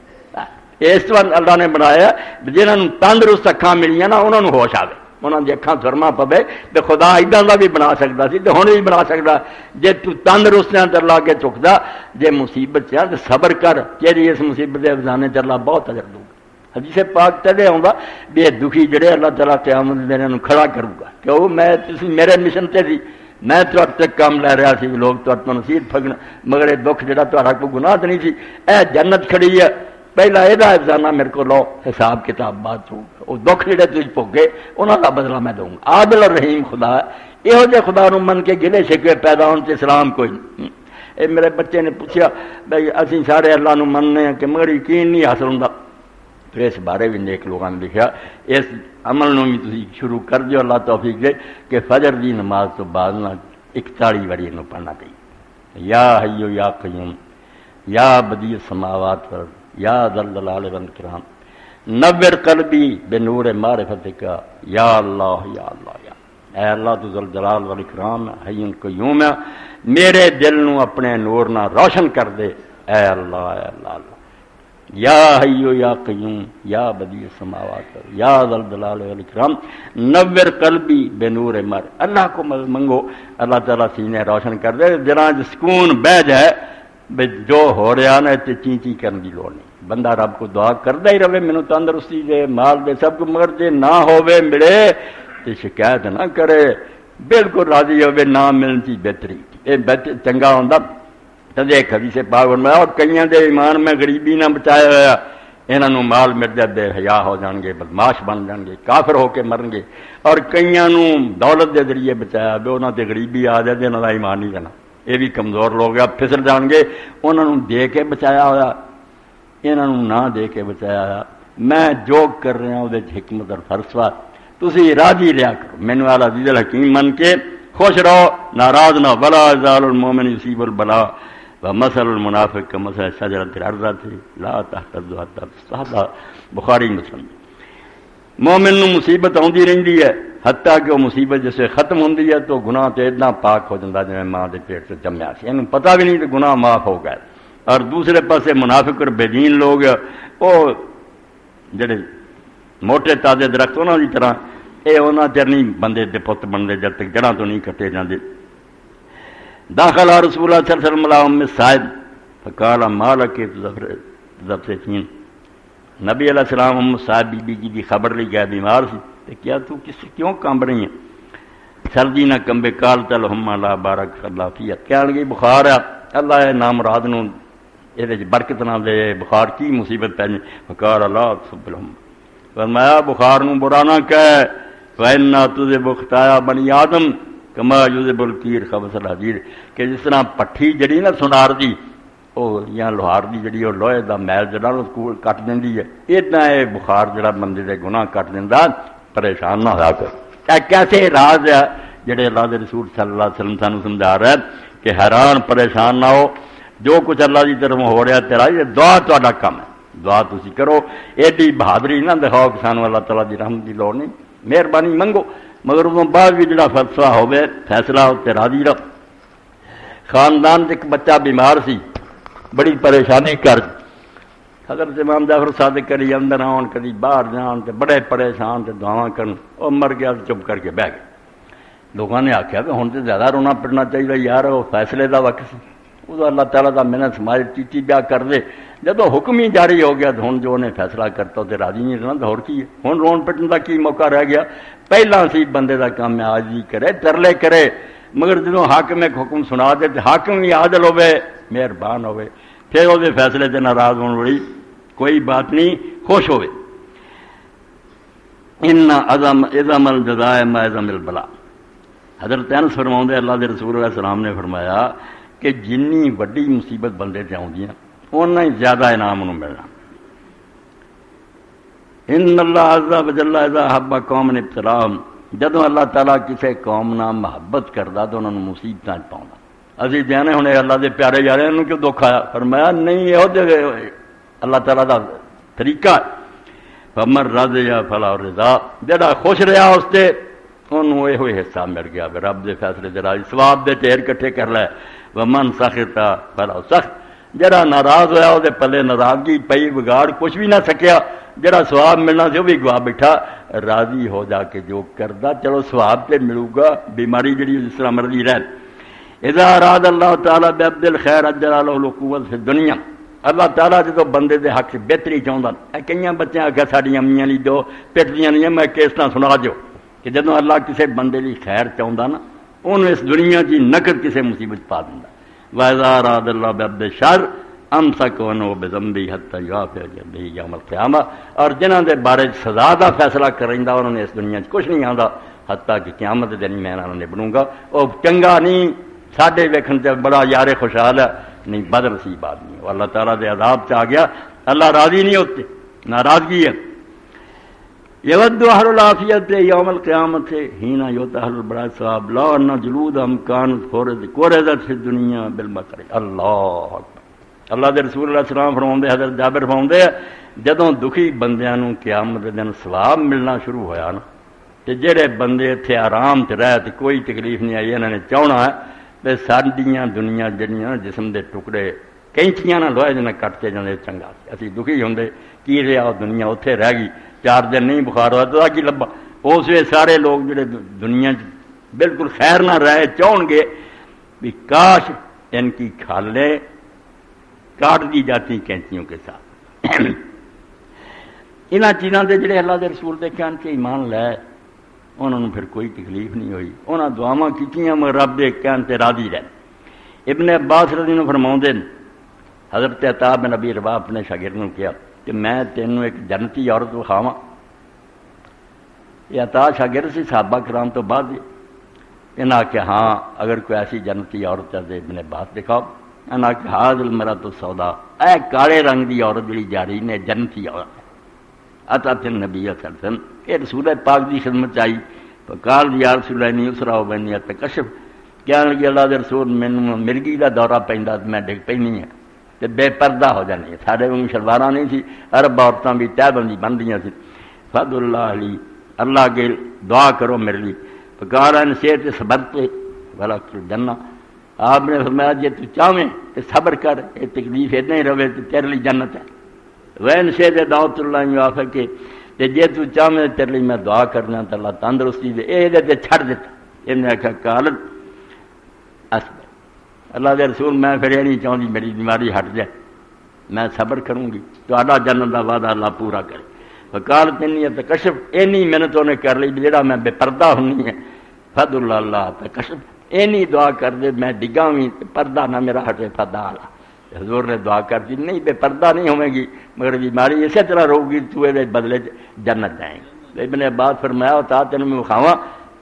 اس طرح اللہ نے بنایا جنہاں نوں تندرست اکھاں ملیاں نا انہاں نوں ہوش آوے، انہاں دی اکھاں سرما پوے، تے خدا اداں دا بھی بنا سکدا سی تے ہن بھی بنا سکدا، جے تو تندرست ہے تے اللہ کے چکدا، جے مصیبت ہے تے صبر کر، تیری اس مصیبت دے افزانے تے اللہ بہت اجر دوں گا۔ حدیث پاک تے آوندا بے دکھی جڑے اللہ تعالیٰ قیامت دے دن نوں کھڑا کروں گا کہ وہ میں تسی میرے مشن تے سی، میں تہاڈے تے کام لے رہا سی، لوگ تہاڈے تو نصیحت پھگن، مگر یہ دکھ جڑا تہاڈا کوئی گناہ تے نہیں سی، اے جنت کھڑی ہے، پہلا یہ افزانہ میرے کو لو، حساب کتاب بات ہو، وہ دکھ جڑے تجھ پوگے انہوں کا بدلہ میں دوں گا۔ عادل اور رحیم خدا ہے، یہو جہ خدا نو من کے گلے شکوے پیدا ہونے سے اسلام کوئی نہیں۔ اے میرے بچے نے پوچھا بھائی اسی سارے اللہ نو مننے ہیں کہ مگر یقین نہیں حاصل ہوندا، تو اس بارے بھی نیک لوگوں نے لکھا اس عمل نو بھی تسی شروع کر دیو، اللہ توفیق دے کہ فجر دی نماز تو بعد نہ 41 باری انہوں پڑھنا چاہیے، یا حیو یا قیوم یا بدیع السماوات والارض یا ذا الجلال والاکرام نور قلبی بنور معرفتک یا اللہ یا اللہ یا اے اللہ تو ذا الجلال والاکرام حی قیوم ہے، میرے دل نو اپنے نور نہ روشن کر دے، اے اللہ اے اللہ اللہ، یا حیو یا قیوم یا بدیع السماوات یا ذا الجلال والاکرام نور قلبی بنور معرفتک، اللہ کو منگو اللہ تعالیٰ سینے روشن کر دے، جناں سکون بہ جائے جو ہو رہا نا تے چی چی کرنے کی لوڑ نہیں، بندہ رب کو دعا کرتا ہی رہے مینوں تندرستی دے مال دے سب کو، مگر جے نہ ہوے ملے تے شکایت نہ کرے، بالکل راضی ہوے نہ ملن کی بہتری اے چنگا ہوندا۔ تے ایک حدیث پاک میں اور کئیاں دے ایمان میں غریبی نہ بچایا ہوا، انہاں نوں مال مل جائے بے حیا ہو جان گے، بدماش بن جان گے، کافر ہو کے مرن گے، اور کئیاں نوں دولت دے ذریعے بچایا بے انہاں تے غریبی آ جائے انہاں دا ایمان نہیں رہنا، یہ بھی کمزور لوگ آپ پھسل جان گے، انہوں نے دے کے بچایا ہوا، انہوں نے نہ دے کے بچایا ہوا۔ میں جو کر رہا ہوں وہ حکمت اور فلسفہ تسی راضی لیا کرو، مینوں اعلی عزیز الحکیم من کے خوش رہو، ناراض نہ، ولا یزال المومن یصیب البلاء ومثل المنافق کمثل شجرۃ الارض لا تهتز حتى تصطاد، بخاری مسلم۔ مومن نو مصیبت آتی رہتی ہے حتیٰ کہ وہ مصیبت جسے ختم ہوتی ہے تو گناہ تو اتنا پاک ہو جاتا جی ماں کے پیٹ سے جمیا سی، انہوں پتہ بھی نہیں کہ گناہ معاف ہو گئے۔ اور دوسرے پاسے منافق اور بے دین لوگ وہ جڑے موٹے تازے درخت انہوں کی طرح یہ انہوں چر نہیں بندے دے پت بنتے جب تک جڑاں تو نہیں کٹے جاندے۔ داخل رسول اللہ صلی اللہ علیہ وسلم علی ام سعد فقال ما لک تضحکین، نبی علیہ السلام ام سعد بی بی کی خبر لی گیا بیمار سی، کہ کیا تو کس سے کیوں کانب رہی ہیں؟ سردی نہ کمبے، کال تل ہم اللہ بارک اللہ فیت، کہنے لگی بخار ہے، اللہ نام مراد نو یہ برکت نہ دے، بخار کی مصیبت پہ جائے، فقال اللہ سب الحم، فرمایا بخار نو برا نہ کہے، فإنا تذهب خطايا بنی آدم کما یذهب القیر خبث الحدید، کہ جس طرح پٹھی جڑی نا سونار دی یا لوہار دی جڑی وہ لوہے دا میل جڑا کٹ دیندی ہے، اتنا ہے بخار جڑا بندے دے گناہ کٹ دیندا، پریشان نہ ہوا کر۔ کیسے راز ہے جڑے اللہ دے رسول صلی اللہ علیہ وسلم سانو سمجھا رہا ہے کہ حیران پریشان نہ ہو، جو کچھ اللہ کی طرف ہو رہا تیرا یہ دعا تہاڈا کم ہے، دعا تسی کرو، ایڈی بہادری نہ دکھاؤ کہ سانو اللہ تعالیٰ دی رحمت دی لوڑ نہیں، مہربانی منگو، مگر اس بعد بھی جڑا فلسفہ ہوئے فیصلہ تے راضی رہو۔ خاندان ایک بچہ بیمار سی، بڑی پریشانی کر حضرت امام جعفر صادق کری اندر آن کدی باہر جان تے بڑے پریشان تے دعاواں کرن، وہ مر گیا چپ کر کے بہ گئے۔ لوگوں نے آخیا کہ ہن تو زیادہ رونا پڑنا چاہیے یار، وہ فیصلے دا وقت سی، وہ اللہ تعالیٰ دا محنت سماج چیچی بیا کر دے، جب حکم ہی جاری ہو گیا تو ہن جو انہیں فیصلہ کرتا تو راضی نہیں رہنا، تو ہور کی ہے، ہن رون پٹن دا کی موقع رہ گیا؟ پہلا سی بندے دا کام عاجزی کرے، ترلے کرے، مگر جدوں حاکم ایک حکم سنا دے تے حاکم بھی عادل ہوے، مہربان ہوے، پھر وہ فیصلے تے ناراض ہونے والی کوئی بات نہیں، خوش ہوئے۔ ان عظم الجزاء ما عظم البلاء، حضرت انس فرماؤندے اللہ دے رسول علیہ السلام نے فرمایا کہ جنی وڈی مصیبت بندے تے آؤندی ہے اُنّا ہی زیادہ انعام انہوں ملنا۔ ان اللہ عز وجل اذا حب قوم ابتلاهم، جدوں اللہ تعالیٰ کسی قوم نال محبت کردا تو انہوں نے مصیبتاں پاؤندا۔ اسی جانے ہن اللہ دے پیارے یار انہوں کیوں دکھ آیا؟ فرمایا نہیں، یہ اللہ تعالیٰ دا طریقہ ہے، فمن رضی فلا رضا، جڑا خوش رہا اس تے انہوں یہ حصہ مل گیا، رب دے فیصلے دے راضی، ثواب دے ٹھیر کٹھے کر لے۔ ومن سخط فلا سخط، جڑا ناراض ہویا وہ پلے ناراضگی پئی، بگاڑ کچھ بھی نہ سکیا، جڑا ثواب ملنا سی وہ بھی گوا بیٹھا۔ راضی ہو جا کے جو کردا چلو ثواب تے ملو گا، بیماری جڑی جس طرح مرضی رہ۔ اذا اراد اللہ تعالیٰ بعبد الخیر اجر له القوت فی الدنیا، اللہ تعالیٰ جدو بندے دے حق سے بہتری چاہتا، کئی بچے آ کے ساری امیاں لی دو پٹدیاں نہیں، میں کس طرح سنا جو کہ جدو اللہ کسی بندے لی خیر چاہتا نا، انہوں اس دنیا کی نقد کسی مصیبت پا دینا۔ وَإِذَا أَرَادَ اللَّهُ بِعَبْدِ الشَّرِّ أَمْسَكَهُ عَنْهُ بِذَنبِهِ حَتَّى يُوَافِيَ بِهِ يَوْمَ الْقِيَامَةِ، اور جنہاں دے بارے سزا دا فیصلہ کریندا انہوں نے اس دنیا کچھ نہیں آندا، حتیٰ کہ قیامت دن میں انہوں نے بنوں گا۔ وہ چنگا نہیں ساڈے ویکھن تے بڑا یار خوشحال ہے، نہیں بدر سی بات نہیں، وہ اللہ تعالیٰ دے عذاب سے آ گیا، اللہ راضی نہیں ہوتے، ناراضگی ہے۔ یود اہل العافیت یوم القیامت حین یؤتی اہل البلاء ثواب لا ان جلودہم کانت قرزت فی الدنیا بالمکر۔ اللہ اکبر، اللہ دے رسول اللہ السلام فرماؤندے، حضرت جابر فرماؤندے جدوں دکھی بندیاں نوں قیامت دے دن ثواب ملنا شروع ہویا نا، تے جڑے بندے اتنے آرام تے رہ تے کوئی تکلیف نہیں آئی، انہوں نے چاہنا ہے کہ ساڈیاں دنیا جڑیاں جسم دے ٹکڑے کینچیاں نہ لوہے جنہیں کٹتے جاندے چنگا سی، اسی دکھی ہوندے کی رہا دنیا اتنے رہ گئی، 4 دن نہیں بخار ہوا تو کی لبا۔ اس ویلے سارے لوگ جڑے دنیا بالکل خیر نہ رہے چاہن گے بھی کاش ان کی کھالیں کاٹ دی جاتی کینچیوں کے ساتھ۔ انہاں چیزاں دے جڑے اللہ دے رسول دے کہن سے ایمان لے، انہوں نے پھر کوئی تکلیف نہیں ہوئی، انہاں دعاواں کیتیاں مگر رب دے کہن تے راضی رہے۔ ابن عباس رضی اللہ عنہ فرماؤندے حضرت عطا بن ابی رباح اپنے شاگرد نے کہا کہ میں تینوں ایک جنتی عورت وکھاواں۔ یہ عطا شاگرد سی صحابہ کرام تو بعد انہاں کہ ہاں اگر کوئی ایسی جنتی عورت ہے ابن عباس دکھاؤ۔ انہاں کہ حاضر المرأۃ السوداء، اے کالے رنگ دی عورت جڑی جاری نے جنتی عورت ہے۔ اتت النبی صلی اللہ علیہ وسلم، یہ رسول پاک دی خدمت آئی، فقال یا رسول اللہ انی اسرا بینی اتکشف، کہنے لگے اللہ دے رسول مینوں مرگی دا دورہ پیندا تے میں ڈگ پینی ہے تے بے پردہ ہو جانی ہے، سارے وانگوں شلواراں نہیں سی، عرب عورتاں بھی تہ بندی بندیاں سی۔ فضل اللہ علی، اللہ کے دعا کرو میرے لیے۔ فقال ان شئت صبرت ولک الجنہ، آپ نے فرمایا جے تو چاہویں کہ صبر کر، یہ تکلیف اتنا ہی رہے تو تیرے لیے جنت ہے۔ وین شئت دعوت اللہ یوافق، تے جے تو چاہویں تیرے لیے میں دعا کرنا تو اللہ تندرستی دے، یہ تے چھڑ دیتا۔ انہوں نے آخیا قالت اصبر، اللہ دے رسول میں پھر یہ نہیں چاہتی میری بیماری ہٹ جائے، میں صبر کروں گی، تو آڈا جنت کا وعدہ اللہ پورا کرے۔ فقالت انی اتکشف، اینی محنت انہیں کر لی جہاں میں بے پردہ ہونی ہے۔ فضل اللہ اتکشف، اینی دعا کر دے میں ڈگاں بھی پردہ نہ میرا ہٹے، فدا اللہ۔ حضور نے دعا کر دی نہیں بے پردہ نہیں ہوئے گی مگر بیماری اسی طرح رہے گی، تو یہ بدلے جنت جائیں گے۔ ابن عباس فرمایا ہوتا تینوں میں وکھاواں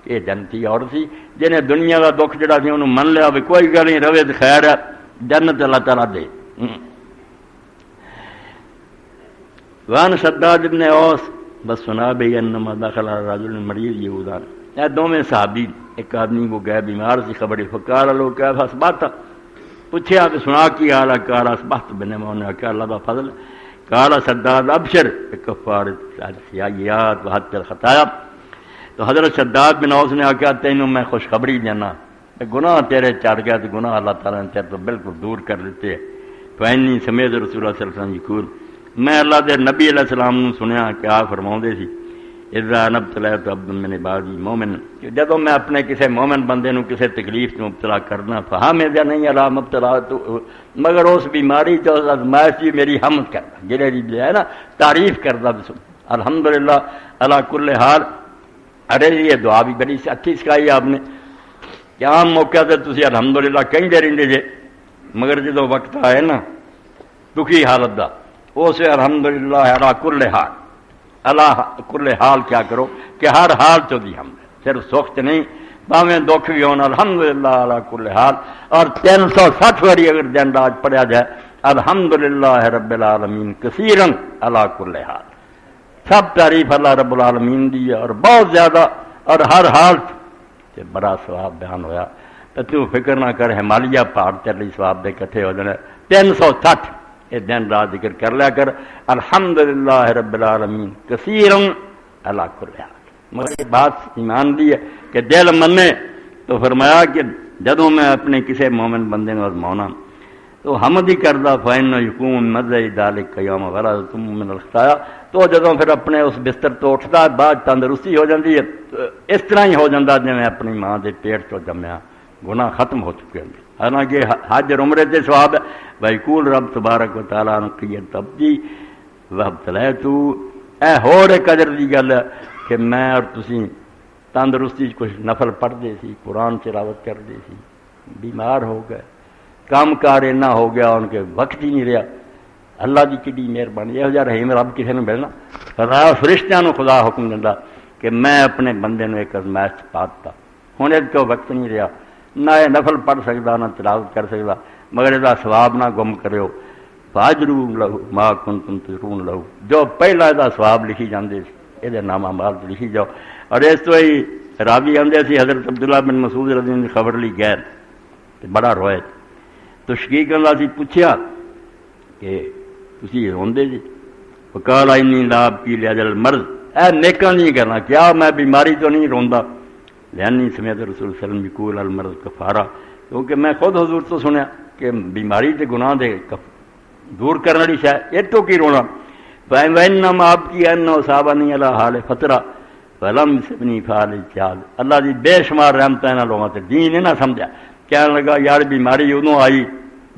کہ جنتی عورت سی جنہیں دنیا کا دکھ جڑا سی انہوں من لیا بھی کوئی گل نہیں رہے تو خیر ہے، جنت اللہ تعالیٰ دے۔ وان شداد ابن اوس بس سنا بھی انما دخل رجل مریض یہودان، یہ دونوں صحابی، ایک آدمی کو گئے بیمار سی خبری، فقال لو کیف اصبحت، پوچھا کہ سنا کی حال ہے، قال اصبحت بنعمت، نے کہا اللہ کا فضل۔ قال شداد ابشر بکفارۃ السیئات وحط الخطایا، تو حضرت شداد بن اوس نے آخیا تینوں میں خوشخبری دینا، گناہ تیرے چڑھ گیا تو گناہ اللہ تعالیٰ نے تیرے تو بالکل دور کر دیتے۔ فإنی سمعت رسول اللہ صلی اللہ علیہ وسلم یقول، میں اللہ دے نبی علیہ السلام نے سنیا کہ آپ فرماؤندے سی اذا نبتلیت عبد من عبادی مومن، کہ جدوں میں اپنے کسی مومن بندے نو کسی تکلیف میں مبتلا کرنا فہمد نہیں علی مبتلا تو مگر اس بیماری تو ازمائش کی میری حمد کرنا، جڑے جی ہے نا تعریف کردا الحمدللہ علی کل حال۔ ارے یہ دعا بھی بڑی اچھی سکھائی آپ نے کہ عام موقع تے تسی الحمدللہ کہندے رہندے جے، مگر جدوں وقت آئے نا دکھی حالت دا اس الحمدللہ علی کل حال، اللہ کل حال کیا کرو کہ ہر حال چو دی ہم صرف سخت نہیں باویں دکھ بھی ہونا الحمدللہ علی کل حال۔ اور 360 واری اگر دن رات پڑھا جائے الحمدللہ رب العالمین کثیرن علی کل حال، سب تعریف اللہ رب العالمین دی ہے اور بہت زیادہ اور ہر حال سے بڑا ثواب بیان ہویا۔ تو فکر نہ کر ہمالیہ پہاڑ چلی ثواب دے کٹھے ہو جانے 360 یہ دن رات ذکر کر لیا کر الحمدللہ رب العالمین کثیرن علی کل حال۔ مگر یہ بات ایمان دی ہے کہ دل منے تو فرمایا کہ جدوں میں اپنے کسی مومن بندے کو آزماؤنا تو حمد ہی کردہ فإن یکون مزہ ذالک یوم ولدتم من الخطایا، تو جدوں پھر اپنے اس بستر تو اٹھتا ہے بعد تندرستی ہو جاتی ہے، اس طرح ہی ہو جاتا جی میں اپنی ماں دے پیٹ تو جمیا، گناہ ختم ہو چکے ہیں۔ حالانکہ حج اور عمرے سے ثواب ہے بھائی کول رب تبارک و تعالیٰ نے قیت تبدی وابتلیتو، اے ہور ایک اجر دی گل ہے کہ میں اور تسی تندرستی کچھ نفل پڑھ دے سی، قرآن تلاوت کر دے سی، بیمار ہو گئے، کام کار اینا ہو گیا ان کے وقت ہی نہیں رہا، اللہ دی کڈی مہربانی، یہ جا رحیم رب کسی نے ملنا فرشتیاں نو خدا حکم دینا کہ میں اپنے بندے نو ایک ازمائش پاتا، ہن اس کو وقت نہیں رہا، نہ یہ نفل پڑھ سکتا نہ تلاوت کر سکتا، مگر یہ ثواب نہ گم کریو فاجروا لہو ما کنتم تجرون لہو، جو پہلا یہ ثواب لکھی جاندے سی یہ نامہ مال لکھی جاؤ۔ اور اس تو ہی راوی آندے سی حضرت عبداللہ بن مسعود رضی اللہ عنہ خبر لی گئے بڑا روئے تو شقیق اللہ سی پوچھیا کہ تسی روندے جی؟ وقال انی لا ابکی لاجل المرض، اے نیکاں نہیں کرنا کیا میں بیماری تو نہیں روندا، لانی سمیت رسول صلی اللہ علیہ وسلم یقول المرض کفارہ، کیونکہ میں خود حضور تو سنیا کہ بیماری تے گناہ دے دور کرنے والی شاید یہ تو کی رونا، فَإِنَّمَا أَبْكِي أَنَّهُ أَصَابَنِي عَلَىٰ حَالِ فَتْرَةٍ فَلَمْ يُصِبْنِي فَحَالِ اجْتِهَادٍ، اللہ دی بے شمار رحمتیں انہاں لوگوں تے دین نہ سمجھا، کہنے لگا یار بیماری ادوں آئی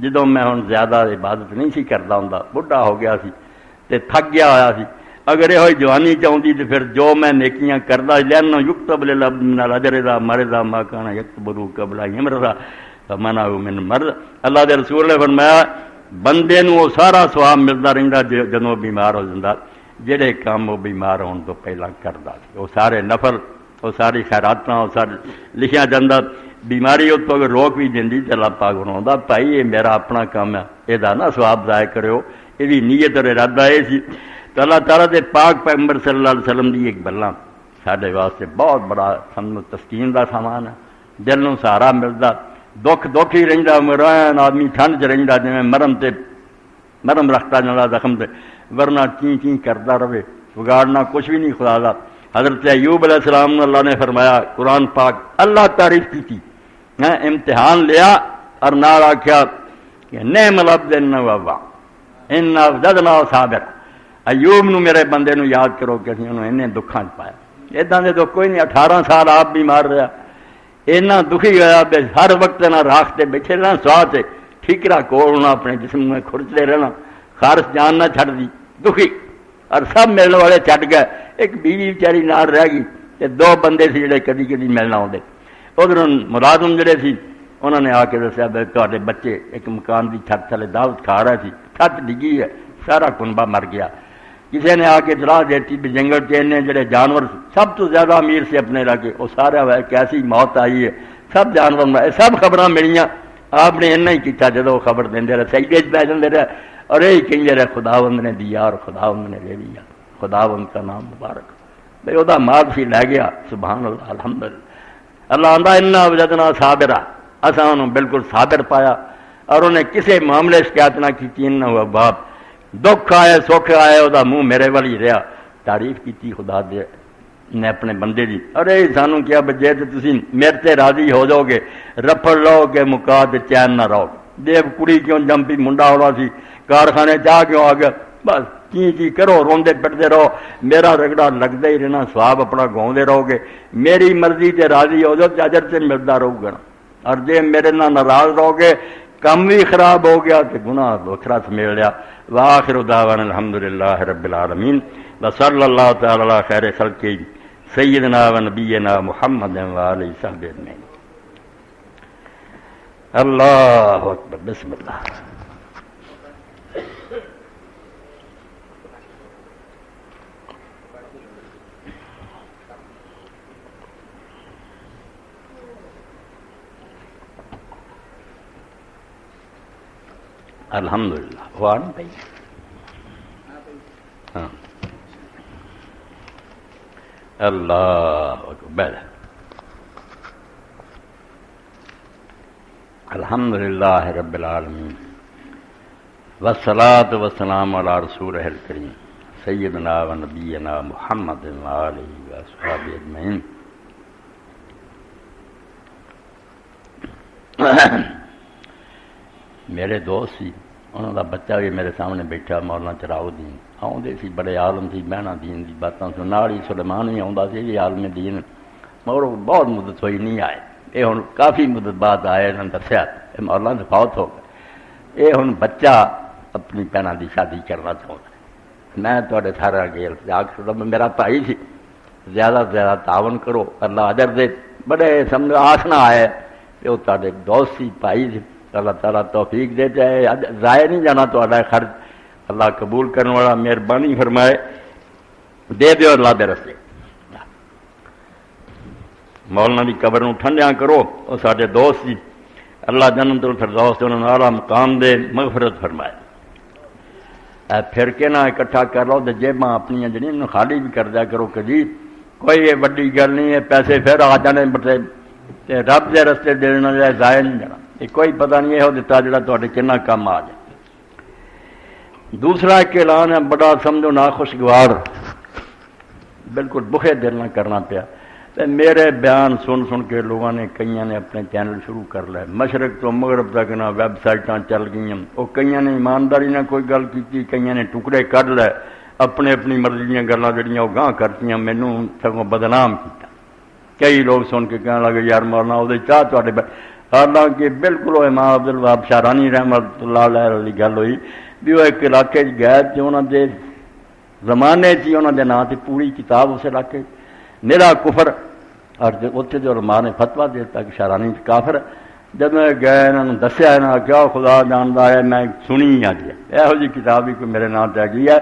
جدوں میں ہن زیادہ عبادت نہیں سی کردا ہوندا، بڈھا ہو گیا سی تے تھک گیا ہویا سی، اگر یہ جوانی چاہتی تو پھر جو میں نیکیاں کردا لأنه يكتب للعبد من الأجر إذا مرض ما كان يكتبه قبل أن يمرض فمنعه من مرض، اللہ دے رسول نے فرمایا بندے نو وہ سارا ثواب ملتا رہتا جدوں بیمار ہو جاتا جہے کام وہ بیمار ہون تو پہلا کرتا سی، وہ سارے نفل وہ ساری خیراتاں وہ سارے لکھیا جاتا، بیماری اس تو اگر روک بھی دینی تو اللہ پاک فرماؤندا بھائی یہ میرا اپنا کام ہے یہ نہ ثواب ضائع کرو، یہ نیت اور ارادہ یہ سی۔ تو اللہ تعالیٰ دے پاک پیغمبر صلی اللہ علیہ وسلم دی ایک گلاں سارے واسطے بہت بڑا سمجھو تسکین دا سامان ہے، دل نوں سہارا ملتا، دکھ ہی رہندا مران آدمی ٹھنڈ چ رہندا جویں مرم رکھتا جانا زخم تے، ورنہ چین کرتا رہے بگاڑنا کچھ بھی نہیں خدا دا۔ حضرت ایوب علیہ السلام نے اللہ نے فرمایا قرآن پاک اللہ تعریف کی تھی، امتحان لیا اور نال آکھیا کہ نعم العبد انہ اواب انا وجدناہ صابر، ایوب نو میرے بندے نو یاد کرو کہ اسی انہوں انہیں دکھاں پایا، اداں دے دکھ کوئی نہیں، 18 سال آپ بیمار رہا، اینا دکھی گیا بے ہر وقت نہ راکھ تے بیٹھے رہنا سواہ تے ٹھیکرا کولنا اپنے جسم میں کھرچتے رہنا، خارش جان نہ چھڑ دی دکھی، اور سب ملنے والے چھٹ گئے، ایک بیوی بیچاری نال رہ گئی تے 2 بندے سی جڑے کدی کدی ملنا آتے، ادھر ملازم جڑے سی انہوں نے آ کے دسیا تہاڈے بچے ایک مکان کی چھت تھلے دعوت کھا رہے سی، چھت ڈگی ہے سارا کنبا مر گیا، کسی نے آ کے اطلاع دیتی بھی جنگل کے انہیں جڑے جانور سب تو زیادہ امیر سے اپنے علاقے وہ سارا ہوا کیسی موت آئی ہے، سب جانور مرے، سب خبراں ملیاں، آپ نے اینا ہی کیتا جدو خبر دیندے رہے سجدے پہ جاندے رہے اور یہی کہندے رہے خداوند نے دیا اور خداوند نے لے لیا، خداوند کا نام مبارک، بھئی وہ دا مال سی لے گیا، سبحان اللہ الحمدللہ۔ اللہ آندا انا وجدنا صابرا، اساں انہوں بالکل صابر پایا اور انہیں کسی معاملے شکایت نہ کی، انہ ہوا باپ دکھ آئے سکھ آئے وہ منہ میرے والی رہا، تعریف کی خدا دے نے اپنے بندے دی، ارے سانوں کیا بجے تو تسی میرے تے راضی ہو جاؤ گے رفڑ لو گے مکا تے چین نہ رہو، دیو کڑی کیوں جمپی منڈا ہونا سی کارخانے چاہ کیوں آ گیا، بس چی کرو روندے پڑتے رہو میرا رگڑا لگتا ہی رہنا سواب اپنا گاؤں رہو گے میری مرضی تے راضی ہو جاؤ اجر سے ملتا رہو گا اور جے میرے نال ناراض رہو گے کم بھی خراب ہو گیا تو گناہ وکھرا سمیل لیا وآخر دعوانا الحمدللہ رب العالمین وصلی اللہ تعالی علی خیر خلق سیدنا و نبینا محمد وآلہ صحبہ اجمعین اللہ اکبر بسم اللہ الحمدللہ وہ آنے پہی ہاں اللہ اکبر الحمدللہ رب العالمین والصلاة والسلام علی رسولہ الکریم سیدنا و نبینا محمد وآلہ وصحبہ اجمعین میرے دوست سی انہوں کا بچہ بھی میرے سامنے بیٹھا مولانا چراؤدین آؤندے سی بڑے عالم سی بہنا دین دی باتاں سن نال ہی سلیمان بھی آوندا سی یہ عالم دین مگر بہت مدت ہوئی نہیں آئے یہ ہن کافی مدت بعد آئے انہوں نے دسیا مولانا سے فوت ہو گئے یہ ہن بچہ اپنی بہنا دی شادی کرنا چاہتا ہے میں تھوڑے سارا گیل آخر میرا بھائی سی زیادہ سے زیادہ تعاون کرو اللہ اجر دے بڑے سمجھو آسنا آئے کہ وہ تھوڑے دوست سی بھائی سی اللہ تعالیٰ توفیق دے جائے ضائع نہیں جانا تو خرچ اللہ قبول کرنے والا مہربانی فرمائے دے دیو اللہ دے رستے مولانا بھی قبر نو ٹھنڈیاں کرو وہ سارے دوست جی اللہ جنت الفردوس انہوں نے اعلیٰ مقام دے مغفرت فرمائے پھر کے نہ اکٹھا کر لو تو جیباں اپنی جڑی خالی بھی کر دیا کرو کہ جی کوئی یہ بڑی گل نہیں ہے پیسے پھر آ جانے بڑے رب دے رستے دینا جائے ضائع نہیں جانا یہ کوئی پتہ نہیں یہ دیتا جڑا تھوڑے کنا کام آ جائے دوسرا ایک اعلان ہے بڑا سمجھو ناخوشگوار بالکل بخے دل نہ کرنا پیا میرے بیان سن سن کے لوگوں نے کئیاں نے اپنے چینل شروع کر لے مشرق تو مغرب تک نہ ویب سائٹاں چل گئی وہ کئیاں نے ایمانداری نہ کوئی گل کی کئیاں نے ٹکڑے کڈ لے اپنے اپنی مرضی دیا گلاں جڑیاں وہ گاہ کرتیاں مینوں سگوں بدنام کیتا کئی لوگ سن کے کہنے لگے یار مولانا وہ چاہ تے حالانکہ بالکل وہ امام عبد الوہاب شارانی رحمۃ اللہ علیہ والی گل ہوئی بھی وہ ایک علاقے گئے تو انہوں دے زمانے چی انہوں دے نام سے پوری کتاب اس علاقے نیرا کفر اور اتنے جو علماء نے فتویٰ دیتا کہ شارانی کافر جب میں گئے انہوں نے دسیا نا کیا خدا جانتا ہے میں سنی آ گیا یہو جی کتاب بھی کوئی میرے نام تے گئی ہے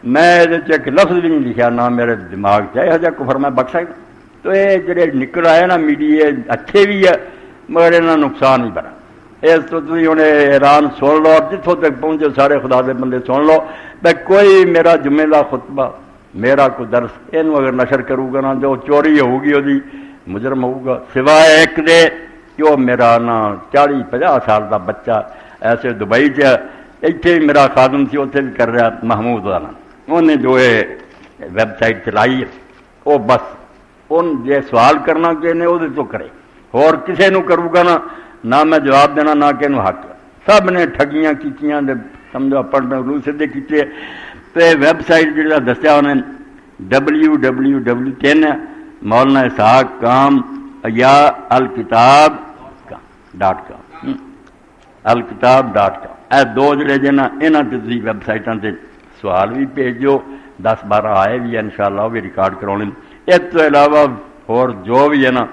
میں یہ ایک لفظ بھی نہیں لکھا نہ میرے دماغ سے یہو جہاں کفر میں بخش سکتا تو یہ جڑے نکل آئے نا میڈیا اچھے بھی ہے مگر انہیں نقصان ہی بنا اس تو تھی انہیں ایران سن لو اور جتوں تک پہنچے سارے خدا دے بندے سن لو بھائی کوئی میرا جمعے کا خطبہ میرا کوئی درس یہ اگر نشر کروں گا نا جو چوری ہوگی وہی مجرم ہوگا سوائے ایک دے کہ وہ میرا نا 40-50 سال کا بچہ ایسے دبئی اتنے میرا خادم سی اتنے بھی کر رہا محمود کا نام انہیں جو ویب سائٹ چلائی وہ بس ان جے سوال کرنا کہ وہ تو کرے اور کسی نو کروں گا نہ میں جواب دینا نہ کہ حق سب نے ٹھگیاں کیتیاں سمجھو اپنے روح سیدھے کیتے تو ویب سائٹ جہاں دسیا انہیں www مولانا اسحاق کام یا الکتاب.com الکتاب.com اے دو جڑے جنا یہاں سے ویب سائٹوں سے سوال بھی بھیجو 10-12 آئے بھی انشاءاللہ وہ بھی ریکارڈ کراؤنے اس تو علاوہ اور جو بھی ہے نا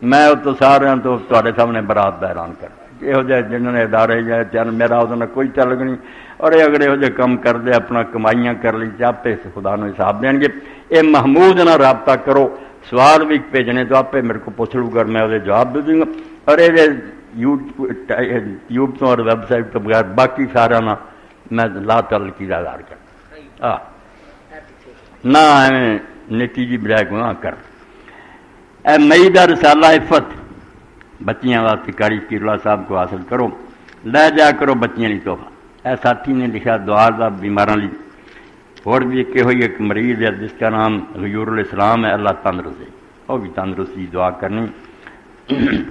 میں تو سارے تو تے سامنے برات کا اعلان کر یہو جہ جنہوں نے ادارے جائے چل میرا وہ کوئی تعلق نہیں اور یہ اگر یہ کام کرتے اپنا کمائیاں کر لی چاپے خدا نو حساب دیں گے یہ محمود نہ رابطہ کرو سوال بھی بھیجنے تو آپ میرے کو پوچھ لوں گا میں وہ جواب دے دوں گا اور یہ یوٹیوب تو اور ویب سائٹ تو بغیر باقی سارا نہ میں لا تعلقی کا اظہار کر نہ نیتی جی بجائے گناہ کر اے مئی دا رسالہ عفت بچیاں واسطے کاری پیرلا صاحب کو حاصل کرو لے جا کرو بچیاں لی تحفہ اے ساتھی نے لکھا دعا دا بیماراں لی اور بھی ایک ہوئی ایک مریض ہے جس کا نام غیور الاسلام ہے اللہ تندرست ہے وہ بھی تندرستی دعا کرنی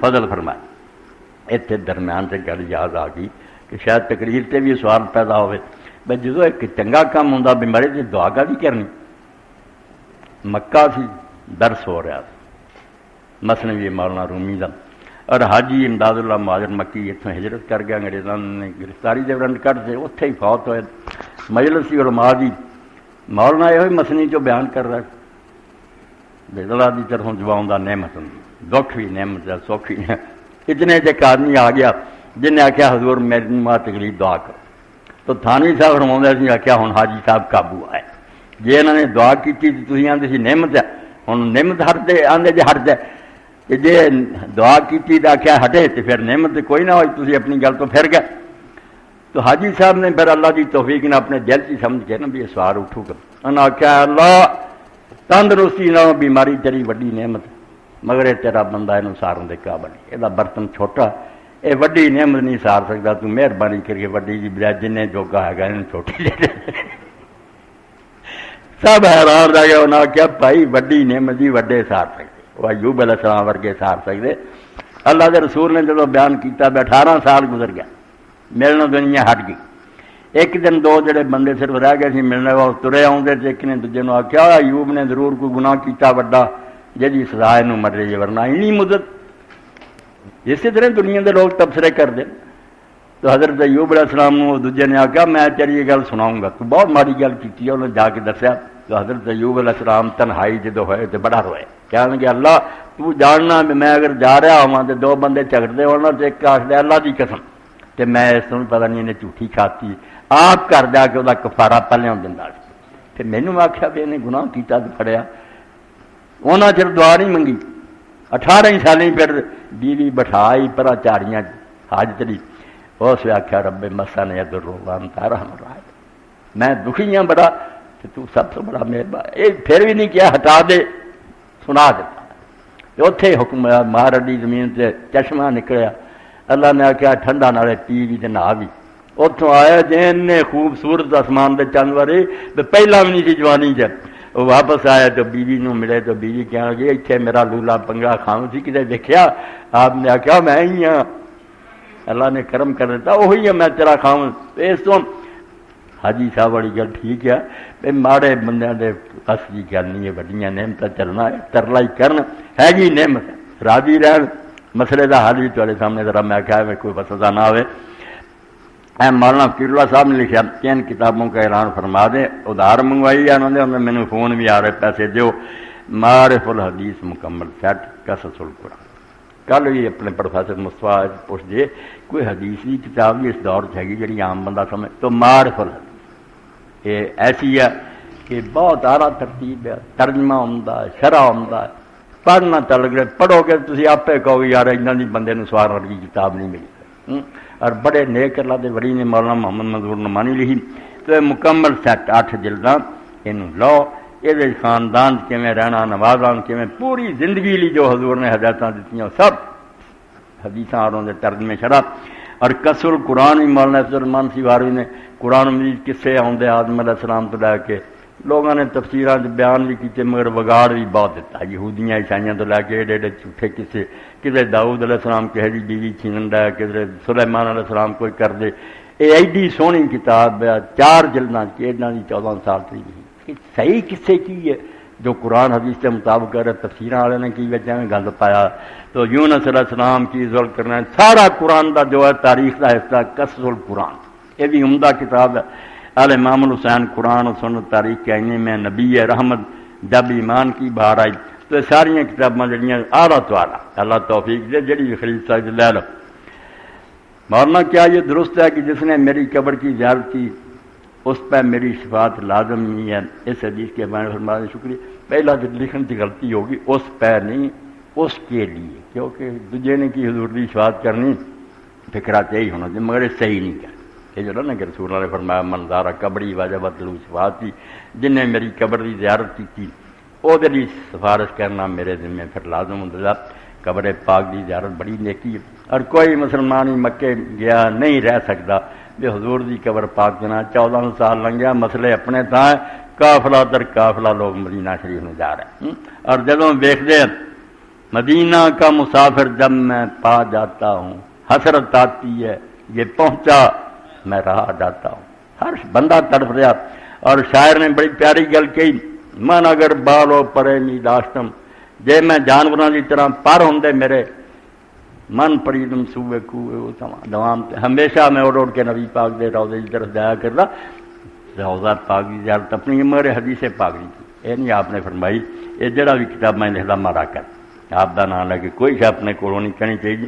فضل فرمائے اتنے درمیان سے گل یاد آ گئی کہ شاید تقریر سے بھی سوال پیدا ہوئے بھائی جدو ایک چنگا کام ہوں بھی مرے تو دعا کا بھی کرنی. مکہ سی درس ہو رہا تھا مثنوی مولانا رومی کا، اور حاجی امداد اللہ مہاجر مکی اتوں ہجرت کر گیا، انگریزوں نے گرفتاری دے ورنٹ کر دے اتنے ہی فوت ہوئے. مجلس علماء دی مولانا یہ مسنی جو بیان کر رہا ہے اللہ کی طرفوں جواب دا نعمت ہوں، دکھ بھی نعمت ہے، سکھ بھی. اتنے ایک آدمی آ گیا جن نے آخیا حضور میری ماں تکلیف دعا کرو. تو تھانوی صاحب فرما سی آخیا ہوں حاجی صاحب قابو آئے، جی انہوں نے دعا کی تھی آتے سی نعمت ہے، ہوں نعمت ہٹتے آدھے جی ہٹ جائے، جی دعا کی آخیا ہٹے تو پھر نعمت کوئی نہ ہوئی، تھی اپنی گل تو پھر گئے. تو حاجی صاحب نے پھر اللہ کی توفیق نے اپنے دل سے سمجھ کے نا بھی یہ سوار اٹھو کر انہوں نے آخیا اللہ تندرستی نہ بیماری تیری وڈی نعمت، مگر یہ تیرا بندہ یہ سارن دے قابل، یہ برتن چھوٹا، یہ وڈی نعمت نہیں سار سکتا، تو مہربانی کر کے وڈی کی بجائے جن جوگا ہے یہ چھوٹی دے دے. سب حیران رہ گیا، انہوں نے آخیا بھائی وڈی نعمت جی وڈے سار سکتے، وہ ایوب علیہ السلام ورگے سار سکتے. اللہ کے رسول نے جب بیان کیتا 18 سال گزر گیا، ملنا دنیا ہٹ گئی. ایک دن دو جڑے بندے صرف رہ گئے سی ملنے وہ ترے آتے تھے، ایک نے دوجے نے آخیا ایوب نے ضرور کوئی گناہ کیتا وڈا جی سزا یہ مرے جی ورنہ اینی مدت. اسی طرح دنیا کے لوگ تبصرے کرتے. تو حضرت ایوب علیہ السلام نے دوجے نے آخیا میں تیری یہ گل سناؤں گا، تو بہت ماڑی گل کی ہے، انہوں نے جا کے دسیا. تو حضرت ایوب علیہ السلام تنہائی جدو ہوئے تو بڑا روئے، کہنے کہ اللہ تو جاننا میں اگر جا رہا ہوا تو دو بندے جھگڑتے ہونا تو ایک آخر اللہ کی قسم کہ میں اس کو پتا نہیں انہیں جھوٹھی کھاتی آپ گھر جا کے وہ کفارہ پہلے دینا. پھر مینوں آخیا بھی انہیں گناہ کیتا تو پھڑیا، انہیں چر دعا نہیں منگی. 18 سالیں پھر بیوی بٹھائی پرا چاریاں حاجت لی، اس آخیا رب مسا نے ادھر روان تارا ہمارا میں دکھی ہوں بڑا، تو سب سے بڑا مہربان. یہ پھر بھی نہیں کیا ہٹا دے، سنا دیتا. اتنے حکم مار اڈی زمین سے چشمہ نکلیا، اللہ نے آخیا ٹھنڈا نالے پی بھی نہا بھی. اتوں آیا جن نے خوبصورت آسمان دے چند وارے پہلا بھی نہیں سی جوانی چ. واپس آیا تو بیوی نو ملے تو بیوی کہنے لگی اتنے میرا لولا پنگا کھاؤں سی کتنے دیکھا؟ آپ نے آخیا میں ہی ہاں، اللہ نے کرم کر دیتا وہی ہے میں تیرا کھاؤں. اس تو حاجی صاحب والی گل ٹھیک ہے، ماڑے بندے کے بس کی گل نہیں ہے، وڈیاں نعمت چلنا ہے ترلا ہی کرن ہے جی نعمت راضی رہن. مسئلے کا حل بھی تے سامنے ذرا میں آخیا کوئی وسوسہ نہ آئے. مولانا فقیر اللہ صاحب نے لکھا کہ ان کتابوں کا اعلان فرما دیں، ادھار منگوائی ہے انہوں نے، مینوں فون بھی آ رہے پیسے دیو. معارف الحدیث مکمل سیٹ قصص القرآن. کل بھی اپنے پروفیسر مصطفیٰ پوچھ دے کوئی حدیث کی کتاب بھی اس دور ہے جی عام بندہ سمجھ تو معارف الحدیث یہ ایسی ہے کہ بہت اعلیٰ ترتیب ہے، ترجمہ عمدہ ہے، شرح عمدہ ہے، پڑھنا چل گئے پڑھو گے تھی آپ کہو گے یار اتنا دی بندے نے سوار ورگی کتاب نہیں ملی. اور بڑے نیک اللہ دے ولی نے مولانا محمد منظور نعمانی لکھی. تو یہ مکمل سیٹ 8 جلداں یہ لو، یہ خاندان کیویں رہنا، نوازان کیویں پوری زندگی لی جو حضور نے ہدایتاں دیتیاں سب حدیثاں اور دے ترجمے شرح. اور قصر قرآن بھی مولانا عبد الرحمان سی واروی نے قرآن مجید قصے آدھے آدم علیہ السلام تو لے کے لوگوں نے تفسیراں بیان بھی کیتے مگر وگاڑ بھی بہت دیتا. یہودیاں عیسائیاں تو لے کے ایڈے ایڈے جھوٹے قصے، کدھر داؤد علیہ السلام کہے جی بیوی چھینن ڈا، کدھر سلیمان علیہ السلام کوئی کر دے. یہ ایڈی سونی کتاب ہے 4 جلداں کی، ایڈاں دی 14 سال تھی. صحیح قصے کی ہے جو قرآن حدیث کے مطابق ہے، تفسیراں والے نے کی وجہ میں گند پایا. تو یونس علیہ السلام کی ذکر کرنا ہے، سارا قرآن دا جو ہے تاریخ کا حصہ قصص القرآن، یہ بھی عمدہ کتاب ہے. امام الحسین قرآن و سنت تاریخ کے آئینے میں نبی رحمت جب ایمان کی بہار آئی. تو یہ ساری کتاباں جڑیاں اعلیٰ تو اعلیٰ اللہ توفیق دے جڑی خرید سکتے لے لو. مولانا کیا یہ درست ہے کہ جس نے میری قبر کی زیارت کی اس پہ میری شفاعت لازم نہیں ہے؟ اس حدیث کے بارے فرمایا شکریہ. پہلا جو لکھن کی غلطی ہوگی اس پہ نہیں، اس کے لیے، کیونکہ دوجے نے کی حضور کی شفاعت کرنی فکرات یہی ہونا چاہیے، مگر صحیح نہیں کر یہ جو نا کہ رسول اللہ نے فرمایا منظارہ قبری واجبت لہو شفاعتی، جن نے میری قبر کی زیارت کی تھی وہ دلی سفارش کرنا میرے ذمہ پھر لازم ہوتا. قبر پاک کی زیارت بڑی نیکی ہے، اور کوئی مسلمان ہی مکے گیا نہیں رہ سکتا بھی حضور دی قبر پاک جنا. 14 سال لنگ گیا، مسئلے اپنے تھا، قافلہ در قافلہ لوگ مدینہ شریف میں جا رہے ہیں. اور جدوں دیکھتے مدینہ کا مسافر جب میں پا جاتا ہوں حسرت آتی ہے یہ پہنچا میں رہا جاتا ہوں. ہر بندہ تڑپ رہا. اور شاعر نے بڑی پیاری گل کہی، من اگر بالو پرے می داشتم، جے میں جانوراں دی طرح پر ہوندے میرے من پریدم صوبے کوئے دوام. ہمیشہ میں اڑ کے نبی پاک دے روضے کی طرف جایا کرتا، روضہ پاک کی زیارت اپنی میرے حدیث پاک دی. یہ نہیں آپ نے فرمائی یہ جڑا بھی کتاب میں لکھدا مارا کر، آپ دا نام لے کے کوئی شے اپنے کولوں نہیں کرنی چاہیے.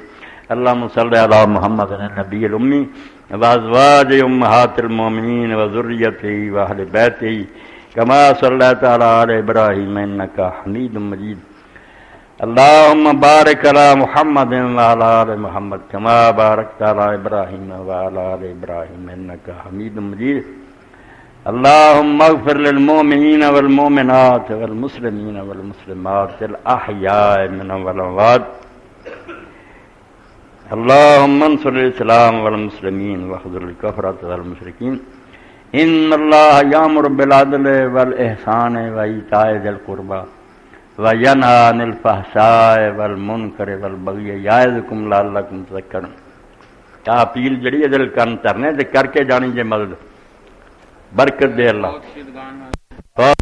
اللہم صلی علی محمد النبی الامی وازواج امہات المومنین وذریتہ واہل بیتہ کما صلیت علی آل ابراہیم انک حمید مجید. اللہم بارک علی محمد وعلی آل محمد کما بارکت علی ابراہیم وعلی آل ابراہیم انک حمید مجید. اللہم اغفر للمؤمنین والمؤمنات والمسلمین والمسلمات الاحیاء منهم والاموات. اللہم انصر الاسلام والمسلمین واخذل الکفرۃ والمشرکین. ان اللہ یامر بالعدل والاحسان وایتاء ذی القربی وینہی عن الفحشاء والمنکر والبغی یعظکم لعلکم تذکرون. اپیل جڑی دل کن ترنے تے کر کے جانی جے مدد برکت دے اللہ.